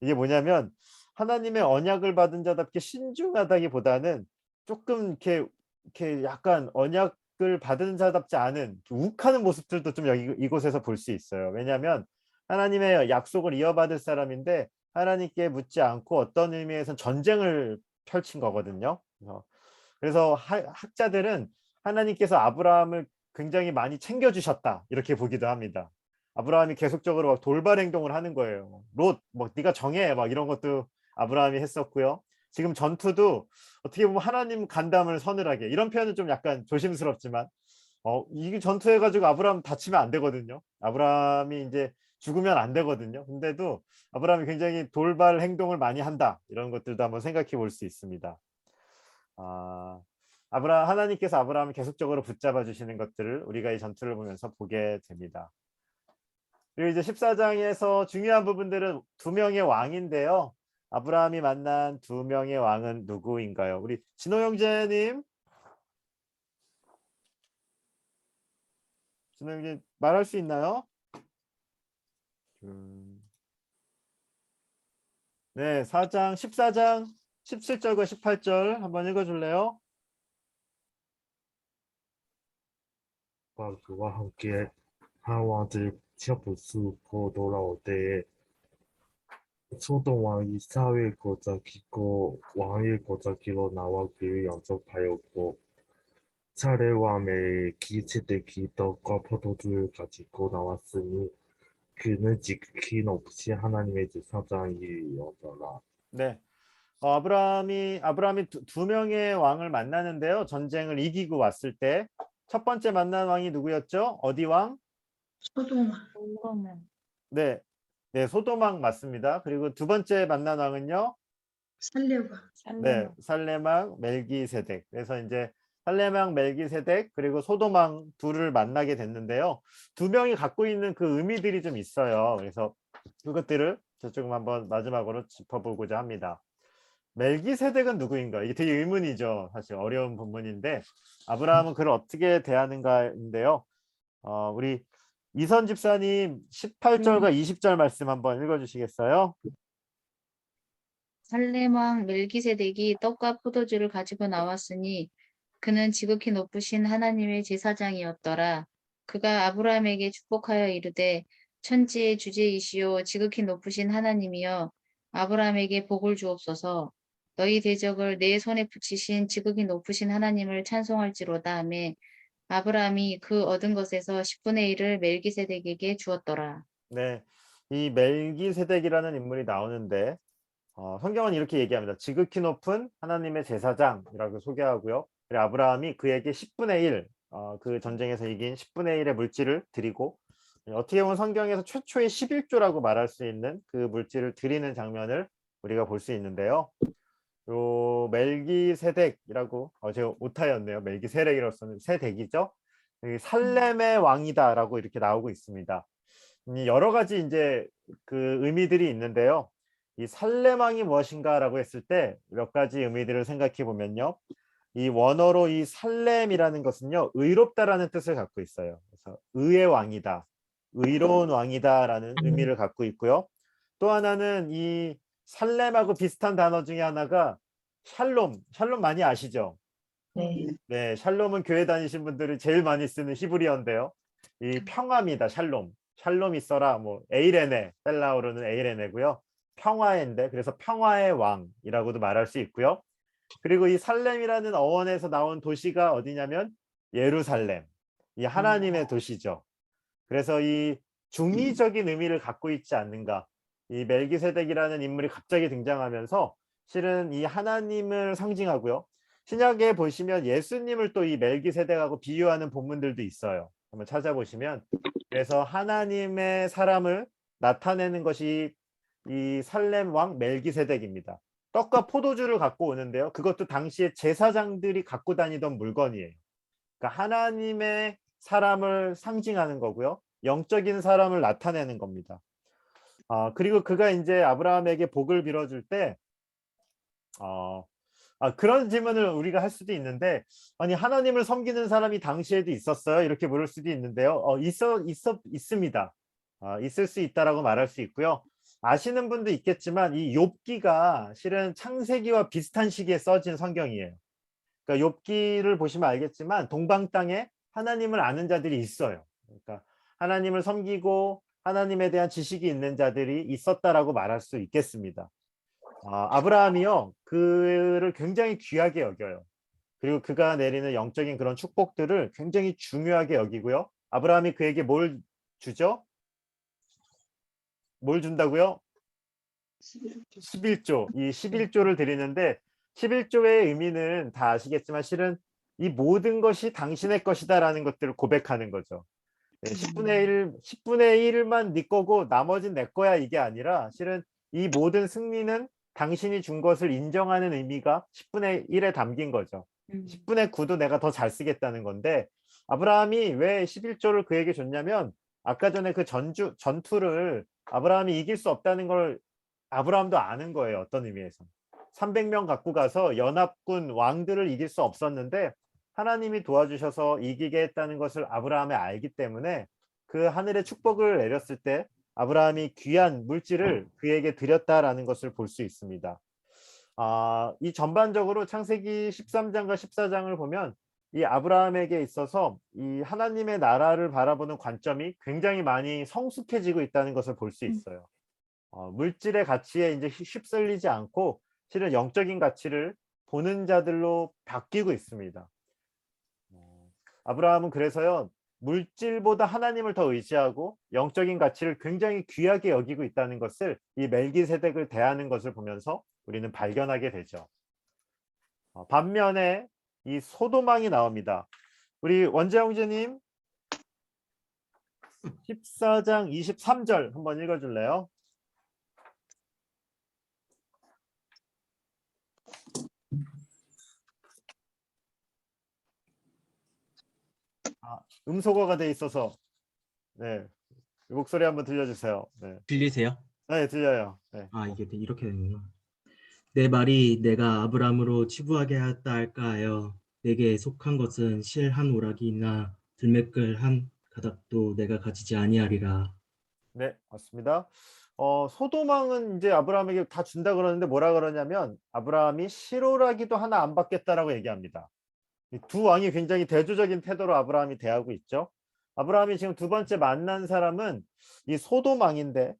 이게 뭐냐면 하나님의 언약을 받은 자답게 신중하다기보다는 조금 이렇게 약간 언약을 받은 자답지 않은 욱하는 모습들도 좀 여기 이곳에서 볼 수 있어요. 왜냐하면 하나님의 약속을 이어받을 사람인데 하나님께 묻지 않고 어떤 의미에서 전쟁을 펼친 거거든요. 그래서 학자들은 하나님께서 아브라함을 굉장히 많이 챙겨주셨다 이렇게 보기도 합니다. 아브라함이 계속적으로 막 돌발 행동을 하는 거예요. 롯, 뭐 네가 정해, 막 이런 것도 아브라함이 했었고요. 지금 전투도 어떻게 보면 하나님 간담을 서늘하게, 이런 표현은 좀 약간 조심스럽지만 이게 전투해가지고 아브라함 다치면 안 되거든요. 아브라함이 이제 죽으면 안 되거든요. 근데도 아브라함이 굉장히 돌발 행동을 많이 한다. 이런 것들도 한번 생각해 볼 수 있습니다. 하나님께서 아브라함을 계속적으로 붙잡아 주시는 것들을 우리가 이 전투를 보면서 보게 됩니다. 그리고 이제 14장에서 중요한 부분들은 두 명의 왕인데요. 아브라함이 만난 두 명의 왕은 누구인가요? 우리 진호 형제님. 진호 형제 말할 수 있나요? 네, 14장 17절과 18절 한번 읽어줄래요? 그와 함께 한 왕들이 치아부수고 돌아올 때에 소돔 왕이 사회 고자기고 왕의 고자기로 나와 그를 영접하였고 차례 왕의 기치대기 떡과 포도주를 가지고 나왔으니 그는 지극히 높으신 하나님의 제사장이었더라. 네. 아브라함이 두 명의 왕을 만나는데요. 전쟁을 이기고 왔을 때 첫 번째 만난 왕이 누구였죠? 어디 왕? 소돔, 네, 네, 소돔 왕 맞습니다. 그리고 두 번째 만난 왕은요? 살레와, 네, 살렘 왕 멜기세덱. 그래서 이제 살렘 왕 멜기세덱 그리고 소돔 왕 둘을 만나게 됐는데요. 두 명이 갖고 있는 그 의미들이 좀 있어요. 그래서 그것들을 조금 한번 마지막으로 짚어보고자 합니다. 멜기세덱은 누구인가? 이게 되게 의문이죠. 사실 어려운 부분인데 아브라함은 그를 어떻게 대하는가인데요. 우리 이선 집사님 18절과 20절 말씀 한번 읽어주시겠어요? 살렘 왕 멜기세덱이 떡과 포도주를 가지고 나왔으니 그는 지극히 높으신 하나님의 제사장이었더라. 그가 아브라함에게 축복하여 이르되 천지의 주제이시오 지극히 높으신 하나님이여 아브라함에게 복을 주옵소서. 너희 대적을 내 손에 붙이신 지극히 높으신 하나님을 찬송할지로다 하매 아브라함이 그 얻은 것에서 10분의 1을 멜기세덱에게 주었더라. 네, 이 멜기세덱이라는 인물이 나오는데 성경은 이렇게 얘기합니다. 지극히 높은 하나님의 제사장이라고 소개하고요. 그리고 아브라함이 그에게 10분의 1, 그 전쟁에서 이긴 10분의 1의 물질을 드리고, 어떻게 보면 성경에서 최초의 11조라고 말할 수 있는 그 물질을 드리는 장면을 우리가 볼 수 있는데요. 요 멜기세덱이라고, 제가 오타였네요. 멜기세덱이라고 썼는데 세덱이죠. 살렘의 왕이다라고 이렇게 나오고 있습니다. 여러 가지 이제 그 의미들이 있는데요. 이 살렘 왕이 무엇인가라고 했을 때 몇 가지 의미들을 생각해 보면요. 이 원어로 이 살렘이라는 것은요, 의롭다라는 뜻을 갖고 있어요. 그래서 의의 왕이다, 의로운 왕이다라는 의미를 갖고 있고요. 또 하나는 이 살렘하고 비슷한 단어 중에 하나가 샬롬. 샬롬 많이 아시죠? 네. 네, 샬롬은 교회 다니신 분들이 제일 많이 쓰는 히브리어인데요. 이 평화입니다. 샬롬. 샬롬 있어라. 뭐 에이레네, 헬라어로는 에이레네고요. 평화인데, 그래서 평화의 왕이라고도 말할 수 있고요. 그리고 이 살렘이라는 어원에서 나온 도시가 어디냐면 예루살렘. 이 하나님의 도시죠. 그래서 이 중의적인 의미를 갖고 있지 않는가. 이 멜기세덱이라는 인물이 갑자기 등장하면서 실은 이 하나님을 상징하고요. 신약에 보시면 예수님을 또 이 멜기세덱하고 비유하는 본문들도 있어요. 한번 찾아보시면, 그래서 하나님의 사람을 나타내는 것이 이 살렘 왕 멜기세덱입니다. 떡과 포도주를 갖고 오는데요. 그것도 당시에 제사장들이 갖고 다니던 물건이에요. 그러니까 하나님의 사람을 상징하는 거고요. 영적인 사람을 나타내는 겁니다. 그리고 그가 이제 아브라함에게 복을 빌어줄 때, 그런 질문을 우리가 할 수도 있는데, 아니 하나님을 섬기는 사람이 당시에도 있었어요? 이렇게 물을 수도 있는데요. 있습니다. 있을 수 있다라고 말할 수 있고요. 아시는 분도 있겠지만 이 욥기가 실은 창세기와 비슷한 시기에 써진 성경이에요. 그러니까 욥기를 보시면 알겠지만 동방 땅에 하나님을 아는 자들이 있어요. 그러니까 하나님을 섬기고 하나님에 대한 지식이 있는 자들이 있었다라고 말할 수 있겠습니다. 아브라함이요, 그를 굉장히 귀하게 여겨요. 그리고 그가 내리는 영적인 그런 축복들을 굉장히 중요하게 여기고요. 아브라함이 그에게 뭘 주죠? 뭘 준다고요? 11조. 이 11조를 드리는데 11조의 의미는 다 아시겠지만 실은 이 모든 것이 당신의 것이다라는 것들을 고백하는 거죠. 10분의 1만 네 거고 나머지는 내 거야, 이게 아니라 실은 이 모든 승리는 당신이 준 것을 인정하는 의미가 10분의 1에 담긴 거죠. 10분의 9도 내가 더 잘 쓰겠다는 건데, 아브라함이 왜 11조를 그에게 줬냐면 아까 전에 그 전투를 아브라함이 이길 수 없다는 걸 아브라함도 아는 거예요. 어떤 의미에서 300명 갖고 가서 연합군 왕들을 이길 수 없었는데 하나님이 도와주셔서 이기게 했다는 것을 아브라함이 알기 때문에 그 하늘의 축복을 내렸을 때 아브라함이 귀한 물질을 그에게 드렸다라는 것을 볼 수 있습니다. 이 전반적으로 창세기 13장과 14장을 보면 이 아브라함에게 있어서 이 하나님의 나라를 바라보는 관점이 굉장히 많이 성숙해지고 있다는 것을 볼 수 있어요. 물질의 가치에 이제 휩쓸리지 않고 실은 영적인 가치를 보는 자들로 바뀌고 있습니다. 아브라함은 그래서요, 물질보다 하나님을 더 의지하고 영적인 가치를 굉장히 귀하게 여기고 있다는 것을 이 멜기세덱을 대하는 것을 보면서 우리는 발견하게 되죠. 반면에 이 소돔왕이 나옵니다. 우리 원재 형제님 14장 23절 한번 읽어줄래요? 음소거가 돼 있어서 네, 목소리 한번 들려주세요. 네, 들리세요? 네 들려요. 네. 이게 이렇게 되는구나. 내 말이 내가 아브라함으로 치부하게 하였다 할까 하여 내게 속한 것은 실 한 오락이나 들매끌 한 가닥도 내가 가지지 아니하리라. 네, 맞습니다. 소돔왕은 이제 아브라함에게 다 준다 그러는데 뭐라 그러냐면 아브라함이 실오라기도 하나 안 받겠다라고 얘기합니다. 이 두 왕이 굉장히 대조적인 태도로 아브라함이 대하고 있죠. 아브라함이 지금 두 번째 만난 사람은 이 소돔왕인데,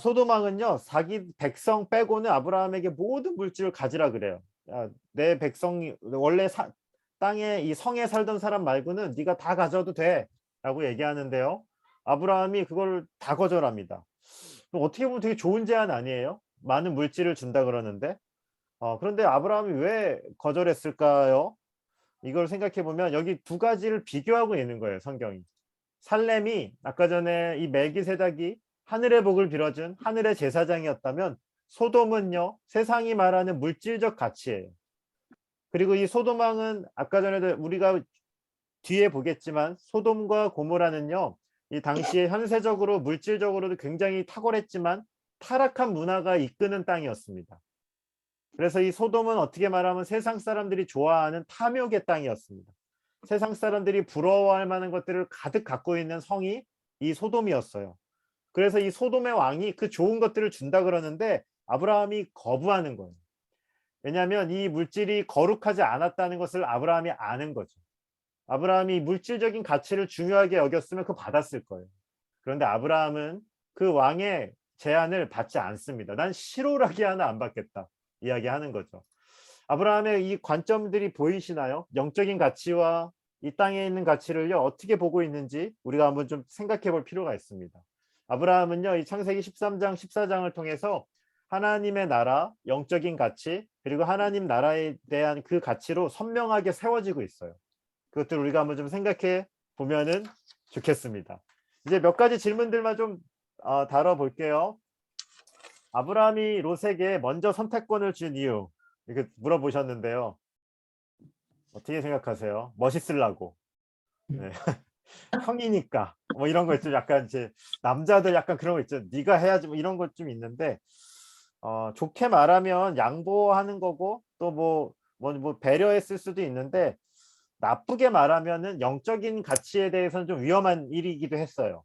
소돔왕은요, 자기 백성 빼고는 아브라함에게 모든 물질을 가지라 그래요. 내 백성이 원래 땅에 이 성에 살던 사람 말고는 네가 다 가져도 돼 라고 얘기하는데요, 아브라함이 그걸 다 거절합니다. 어떻게 보면 되게 좋은 제안 아니에요? 많은 물질을 준다 그러는데 그런데 아브라함이 왜 거절했을까요? 이걸 생각해 보면 여기 두 가지를 비교하고 있는 거예요, 성경이. 살렘이 아까 전에 이 멜기세덱이 하늘의 복을 빌어준 하늘의 제사장이었다면 소돔은요, 세상이 말하는 물질적 가치예요. 그리고 이 소돔왕은 아까 전에도 우리가 뒤에 보겠지만 소돔과 고모라는요, 이 당시에 현세적으로 물질적으로도 굉장히 탁월했지만 타락한 문화가 이끄는 땅이었습니다. 그래서 이 소돔은 어떻게 말하면 세상 사람들이 좋아하는 탐욕의 땅이었습니다. 세상 사람들이 부러워할 만한 것들을 가득 갖고 있는 성이 이 소돔이었어요. 그래서 이 소돔의 왕이 그 좋은 것들을 준다 그러는데 아브라함이 거부하는 거예요. 왜냐하면 이 물질이 거룩하지 않았다는 것을 아브라함이 아는 거죠. 아브라함이 물질적인 가치를 중요하게 여겼으면 그거 받았을 거예요. 그런데 아브라함은 그 왕의 제안을 받지 않습니다. 난 실오라기 하나 안 받겠다 이야기하는 거죠. 아브라함의 이 관점들이 보이시나요? 영적인 가치와 이 땅에 있는 가치를요, 어떻게 보고 있는지 우리가 한번 좀 생각해 볼 필요가 있습니다. 아브라함은요, 이 창세기 13장, 14장을 통해서 하나님의 나라, 영적인 가치, 그리고 하나님 나라에 대한 그 가치로 선명하게 세워지고 있어요. 그것들 우리가 한번 좀 생각해 보면은 좋겠습니다. 이제 몇 가지 질문들만 좀 다뤄볼게요. 아브라함이 롯에게 먼저 선택권을 준 이유, 이렇게 물어보셨는데요. 어떻게 생각하세요? 멋있으려고. 네. 형이니까 뭐 이런 거 있죠. 약간 이제 남자들 약간 그런 거 있죠. 네가 해야지 뭐 이런 것 좀 있는데 좋게 말하면 양보하는 거고 또 뭐 배려했을 수도 있는데 나쁘게 말하면은 영적인 가치에 대해서는 좀 위험한 일이기도 했어요.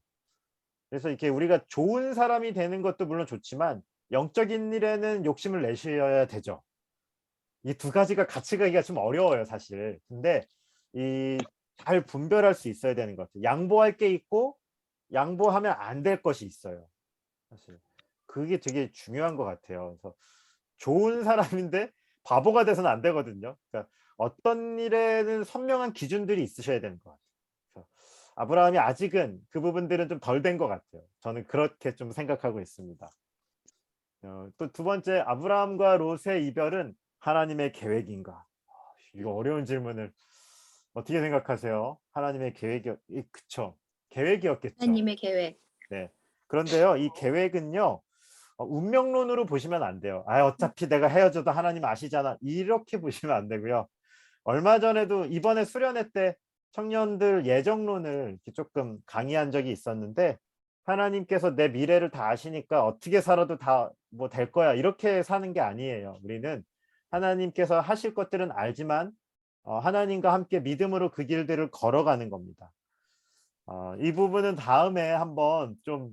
그래서 이렇게 우리가 좋은 사람이 되는 것도 물론 좋지만 영적인 일에는 욕심을 내셔야 되죠. 이 두 가지가 같이 가기가 좀 어려워요, 사실. 근데 잘 분별할 수 있어야 되는 것 같아요. 양보할 게 있고 양보하면 안 될 것이 있어요. 사실 그게 되게 중요한 것 같아요. 그래서 좋은 사람인데 바보가 돼서는 안 되거든요. 그러니까 어떤 일에는 선명한 기준들이 있으셔야 되는 것 같아요. 그래서 아브라함이 아직은 그 부분들은 좀 덜 된 것 같아요. 저는 그렇게 좀 생각하고 있습니다. 또 두 번째, 아브라함과 롯의 이별은 하나님의 계획인가? 이거 어려운 질문을 어떻게 생각하세요? 하나님의 그쵸? 계획이었겠죠. 하나님의 계획. 네. 그런데요, 이 계획은요, 운명론으로 보시면 안 돼요. 어차피 내가 헤어져도 하나님 아시잖아. 이렇게 보시면 안 되고요. 얼마 전에도 이번에 수련회 때 청년들 예정론을 이렇게 조금 강의한 적이 있었는데 하나님께서 내 미래를 다 아시니까 어떻게 살아도 다 뭐 될 거야. 이렇게 사는 게 아니에요. 우리는 하나님께서 하실 것들은 알지만 하나님과 함께 믿음으로 그 길들을 걸어가는 겁니다. 이 부분은 다음에 한번 좀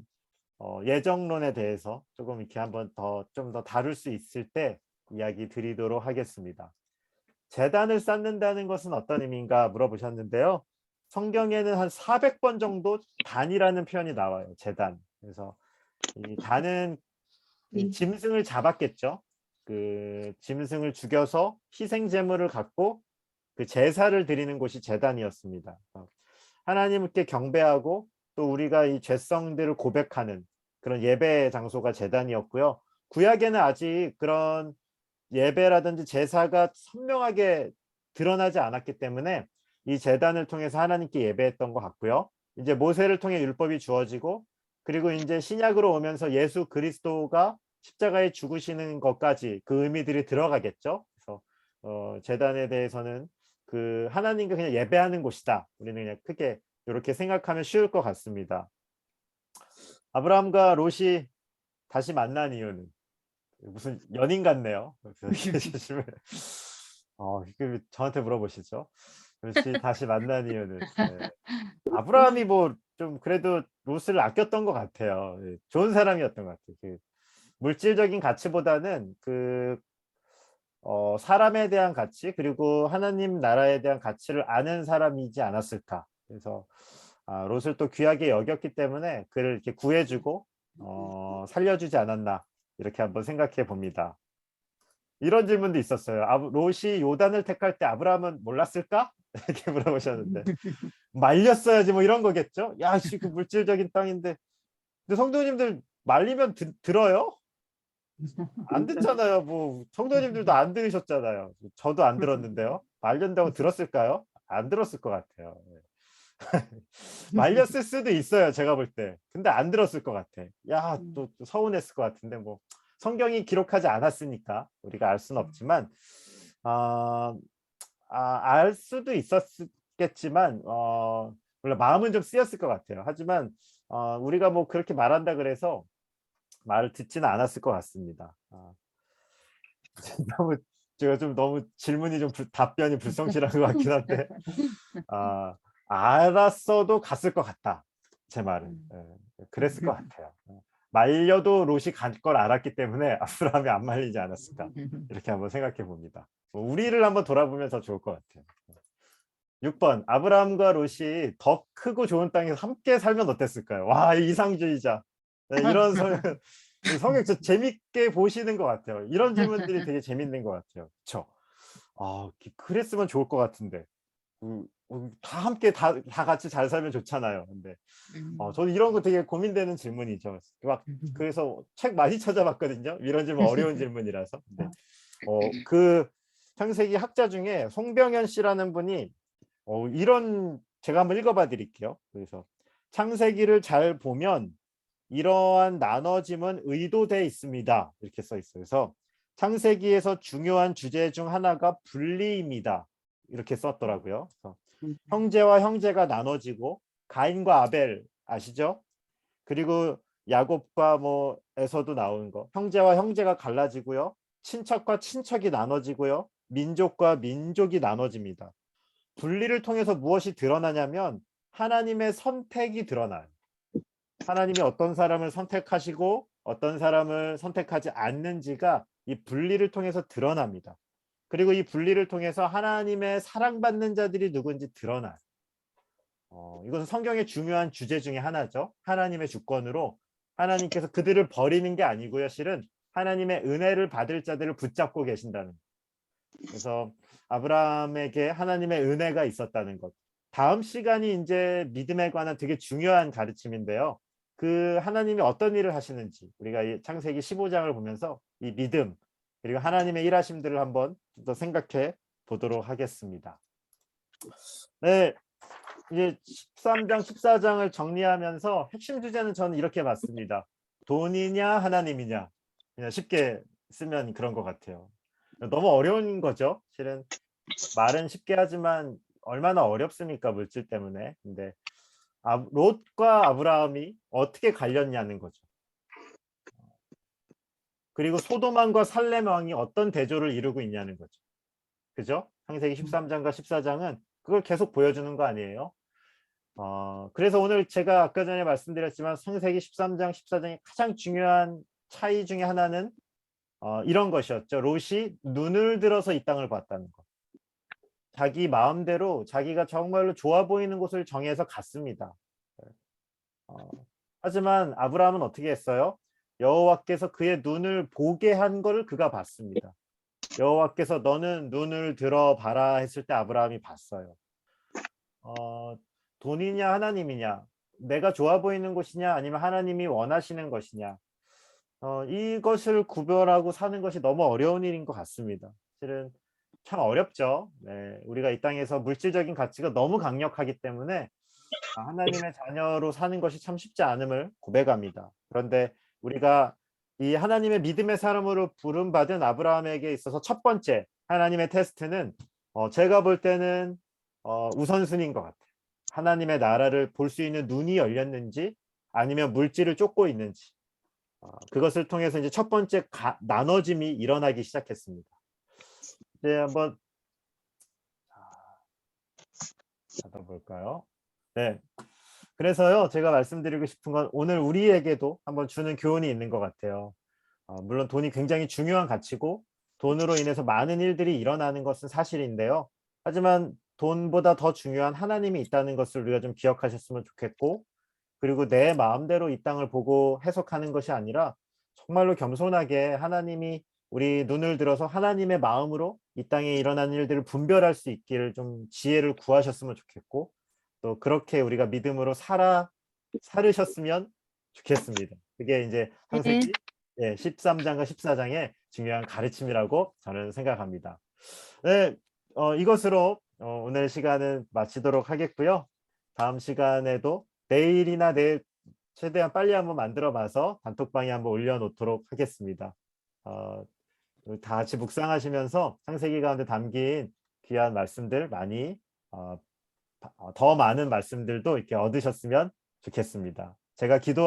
예정론에 대해서 조금 이렇게 한번 좀 더 다룰 수 있을 때 이야기 드리도록 하겠습니다. 제단을 쌓는다는 것은 어떤 의미인가 물어보셨는데요. 성경에는 한 400번 정도 단이라는 표현이 나와요. 제단. 그래서 이 단은 이 짐승을 잡았겠죠. 그 짐승을 죽여서 희생 제물을 갖고 그 제사를 드리는 곳이 제단이었습니다. 하나님께 경배하고 또 우리가 이 죄성들을 고백하는 그런 예배 장소가 제단이었고요. 구약에는 아직 그런 예배라든지 제사가 선명하게 드러나지 않았기 때문에 이 제단을 통해서 하나님께 예배했던 것 같고요. 이제 모세를 통해 율법이 주어지고 그리고 이제 신약으로 오면서 예수 그리스도가 십자가에 죽으시는 것까지 그 의미들이 들어가겠죠. 그래서 제단에 대해서는 그 하나님과 그냥 예배하는 곳이다. 우리는 그냥 크게 이렇게 생각하면 쉬울 것 같습니다. 아브라함과 롯이 다시 만난 이유는 무슨 연인 같네요. 저한테 물어보시죠. 롯이 다시 만난 이유는 아브라함이 뭐 좀 그래도 롯을 아꼈던 것 같아요. 좋은 사람이었던 것 같아요. 물질적인 가치보다는 사람에 대한 가치 그리고 하나님 나라에 대한 가치를 아는 사람이지 않았을까. 그래서 롯을 또 귀하게 여겼기 때문에 그를 이렇게 구해주고 살려주지 않았나 이렇게 한번 생각해 봅니다. 이런 질문도 있었어요. 롯이 요단을 택할 때 아브라함은 몰랐을까? 이렇게 물어보셨는데 말렸어야지 뭐 이런 거겠죠. 야, 그 물질적인 땅인데. 근데 성도님들 말리면 들어요? 안 듣잖아요. 뭐 성도님들도 안 들으셨잖아요. 저도 안 들었는데요. 말린다고 들었을까요? 안 들었을 것 같아요. 말렸을 수도 있어요. 제가 볼 때. 근데 안 들었을 것 같아. 야, 또 서운했을 것 같은데 뭐 성경이 기록하지 않았으니까 우리가 알 수는 없지만 알 수도 있었겠지만 물론 마음은 좀 쓰였을 것 같아요. 하지만 우리가 뭐 그렇게 말한다 그래서 말을 듣지는 않았을 것 같습니다. 너무 제가 좀 너무 질문이 좀 답변이 불성실한 것 같긴 한데 알았어도 갔을 것 같다. 제 말은 그랬을 것 같아요. 말려도 롯이 갈 걸 알았기 때문에 아브라함이 안 말리지 않았을까 이렇게 한번 생각해 봅니다. 우리를 한번 돌아보면 더 좋을 것 같아요. 6번 아브라함과 롯이 더 크고 좋은 땅에서 함께 살면 어땠을까요? 와, 이상주의자. 네, 이런 성경 진짜 재밌게 보시는 것 같아요. 이런 질문들이 되게 재밌는 것 같아요. 그렇죠? 그랬으면 좋을 것 같은데 다 함께 다 같이 잘 살면 좋잖아요. 근데 저는 이런 거 되게 고민되는 질문이죠. 막 그래서 책 많이 찾아봤거든요. 이런 질문 어려운 질문이라서. 근데 그 창세기 학자 중에 송병현 씨라는 분이 이런 제가 한번 읽어봐 드릴게요. 그래서 창세기를 잘 보면 이러한 나눠짐은 의도돼 있습니다. 이렇게 써 있어요. 그래서 창세기에서 중요한 주제 중 하나가 분리입니다. 이렇게 썼더라고요. 그래서 형제와 형제가 나눠지고 가인과 아벨 아시죠? 그리고 야곱과 에서도 나오는 거. 형제와 형제가 갈라지고요. 친척과 친척이 나눠지고요. 민족과 민족이 나눠집니다. 분리를 통해서 무엇이 드러나냐면 하나님의 선택이 드러나요. 하나님이 어떤 사람을 선택하시고 어떤 사람을 선택하지 않는지가 이 분리를 통해서 드러납니다. 그리고 이 분리를 통해서 하나님의 사랑받는 자들이 누군지 드러나요. 이것은 성경의 중요한 주제 중에 하나죠. 하나님의 주권으로 하나님께서 그들을 버리는 게 아니고요. 실은 하나님의 은혜를 받을 자들을 붙잡고 계신다는 것. 그래서 아브라함에게 하나님의 은혜가 있었다는 것. 다음 시간이 이제 믿음에 관한 되게 중요한 가르침인데요. 그 하나님이 어떤 일을 하시는지 우리가 이 창세기 15장을 보면서 이 믿음 그리고 하나님의 일하심들을 한번 더 생각해 보도록 하겠습니다. 네, 이제 13장, 14장을 정리하면서 핵심 주제는 저는 이렇게 봤습니다. 돈이냐 하나님이냐. 그냥 쉽게 쓰면 그런 것 같아요. 너무 어려운 거죠. 실은 말은 쉽게 하지만 얼마나 어렵습니까? 물질 때문에. 근데 롯과 아브라함이 어떻게 갈렸냐는 거죠. 그리고 소돔왕과 살렘 왕이 어떤 대조를 이루고 있냐는 거죠. 그죠? 창세기 13장과 14장은 그걸 계속 보여주는 거 아니에요? 그래서 오늘 제가 아까 전에 말씀드렸지만 창세기 13장, 14장의 가장 중요한 차이 중에 하나는 이런 것이었죠. 롯이 눈을 들어서 이 땅을 봤다는 것. 자기 마음대로 자기가 정말로 좋아 보이는 곳을 정해서 갔습니다. 하지만 아브라함은 어떻게 했어요? 여호와께서 그의 눈을 보게 한 것을 그가 봤습니다. 여호와께서 너는 눈을 들어봐라 했을 때 아브라함이 봤어요. 돈이냐 하나님이냐, 내가 좋아 보이는 곳이냐 아니면 하나님이 원하시는 것이냐, 이것을 구별하고 사는 것이 너무 어려운 일인 것 같습니다. 실은 참 어렵죠. 네, 우리가 이 땅에서 물질적인 가치가 너무 강력하기 때문에 하나님의 자녀로 사는 것이 참 쉽지 않음을 고백합니다. 그런데 우리가 이 하나님의 믿음의 사람으로 부름받은 아브라함에게 있어서 첫 번째 하나님의 테스트는 제가 볼 때는 우선순위인 것 같아요. 하나님의 나라를 볼 수 있는 눈이 열렸는지 아니면 물질을 쫓고 있는지 그것을 통해서 이제 첫 번째 나눠짐이 일어나기 시작했습니다. 이제 한번 찾아볼까요? 네. 그래서요, 제가 말씀드리고 싶은 건 오늘 우리에게도 한번 주는 교훈이 있는 것 같아요. 물론 돈이 굉장히 중요한 가치고 돈으로 인해서 많은 일들이 일어나는 것은 사실인데요. 하지만 돈보다 더 중요한 하나님이 있다는 것을 우리가 좀 기억하셨으면 좋겠고, 그리고 내 마음대로 이 땅을 보고 해석하는 것이 아니라 정말로 겸손하게 하나님이 우리 눈을 들어서 하나님의 마음으로 이 땅에 일어나는 일들을 분별할 수 있기를 좀 지혜를 구하셨으면 좋겠고, 또 그렇게 우리가 믿음으로 살으셨으면 좋겠습니다. 그게 이제 창세기 예, 13장과 14장의 중요한 가르침이라고 저는 생각합니다. 네, 이것으로 오늘 시간은 마치도록 하겠고요. 다음 시간에도 내일이나 내일 최대한 빨리 한번 만들어 봐서 단톡방에 한번 올려놓도록 하겠습니다. 다 같이 묵상하시면서 창세기 가운데 담긴 귀한 말씀들 많이 더 많은 말씀들도 이렇게 얻으셨으면 좋겠습니다. 제가 기도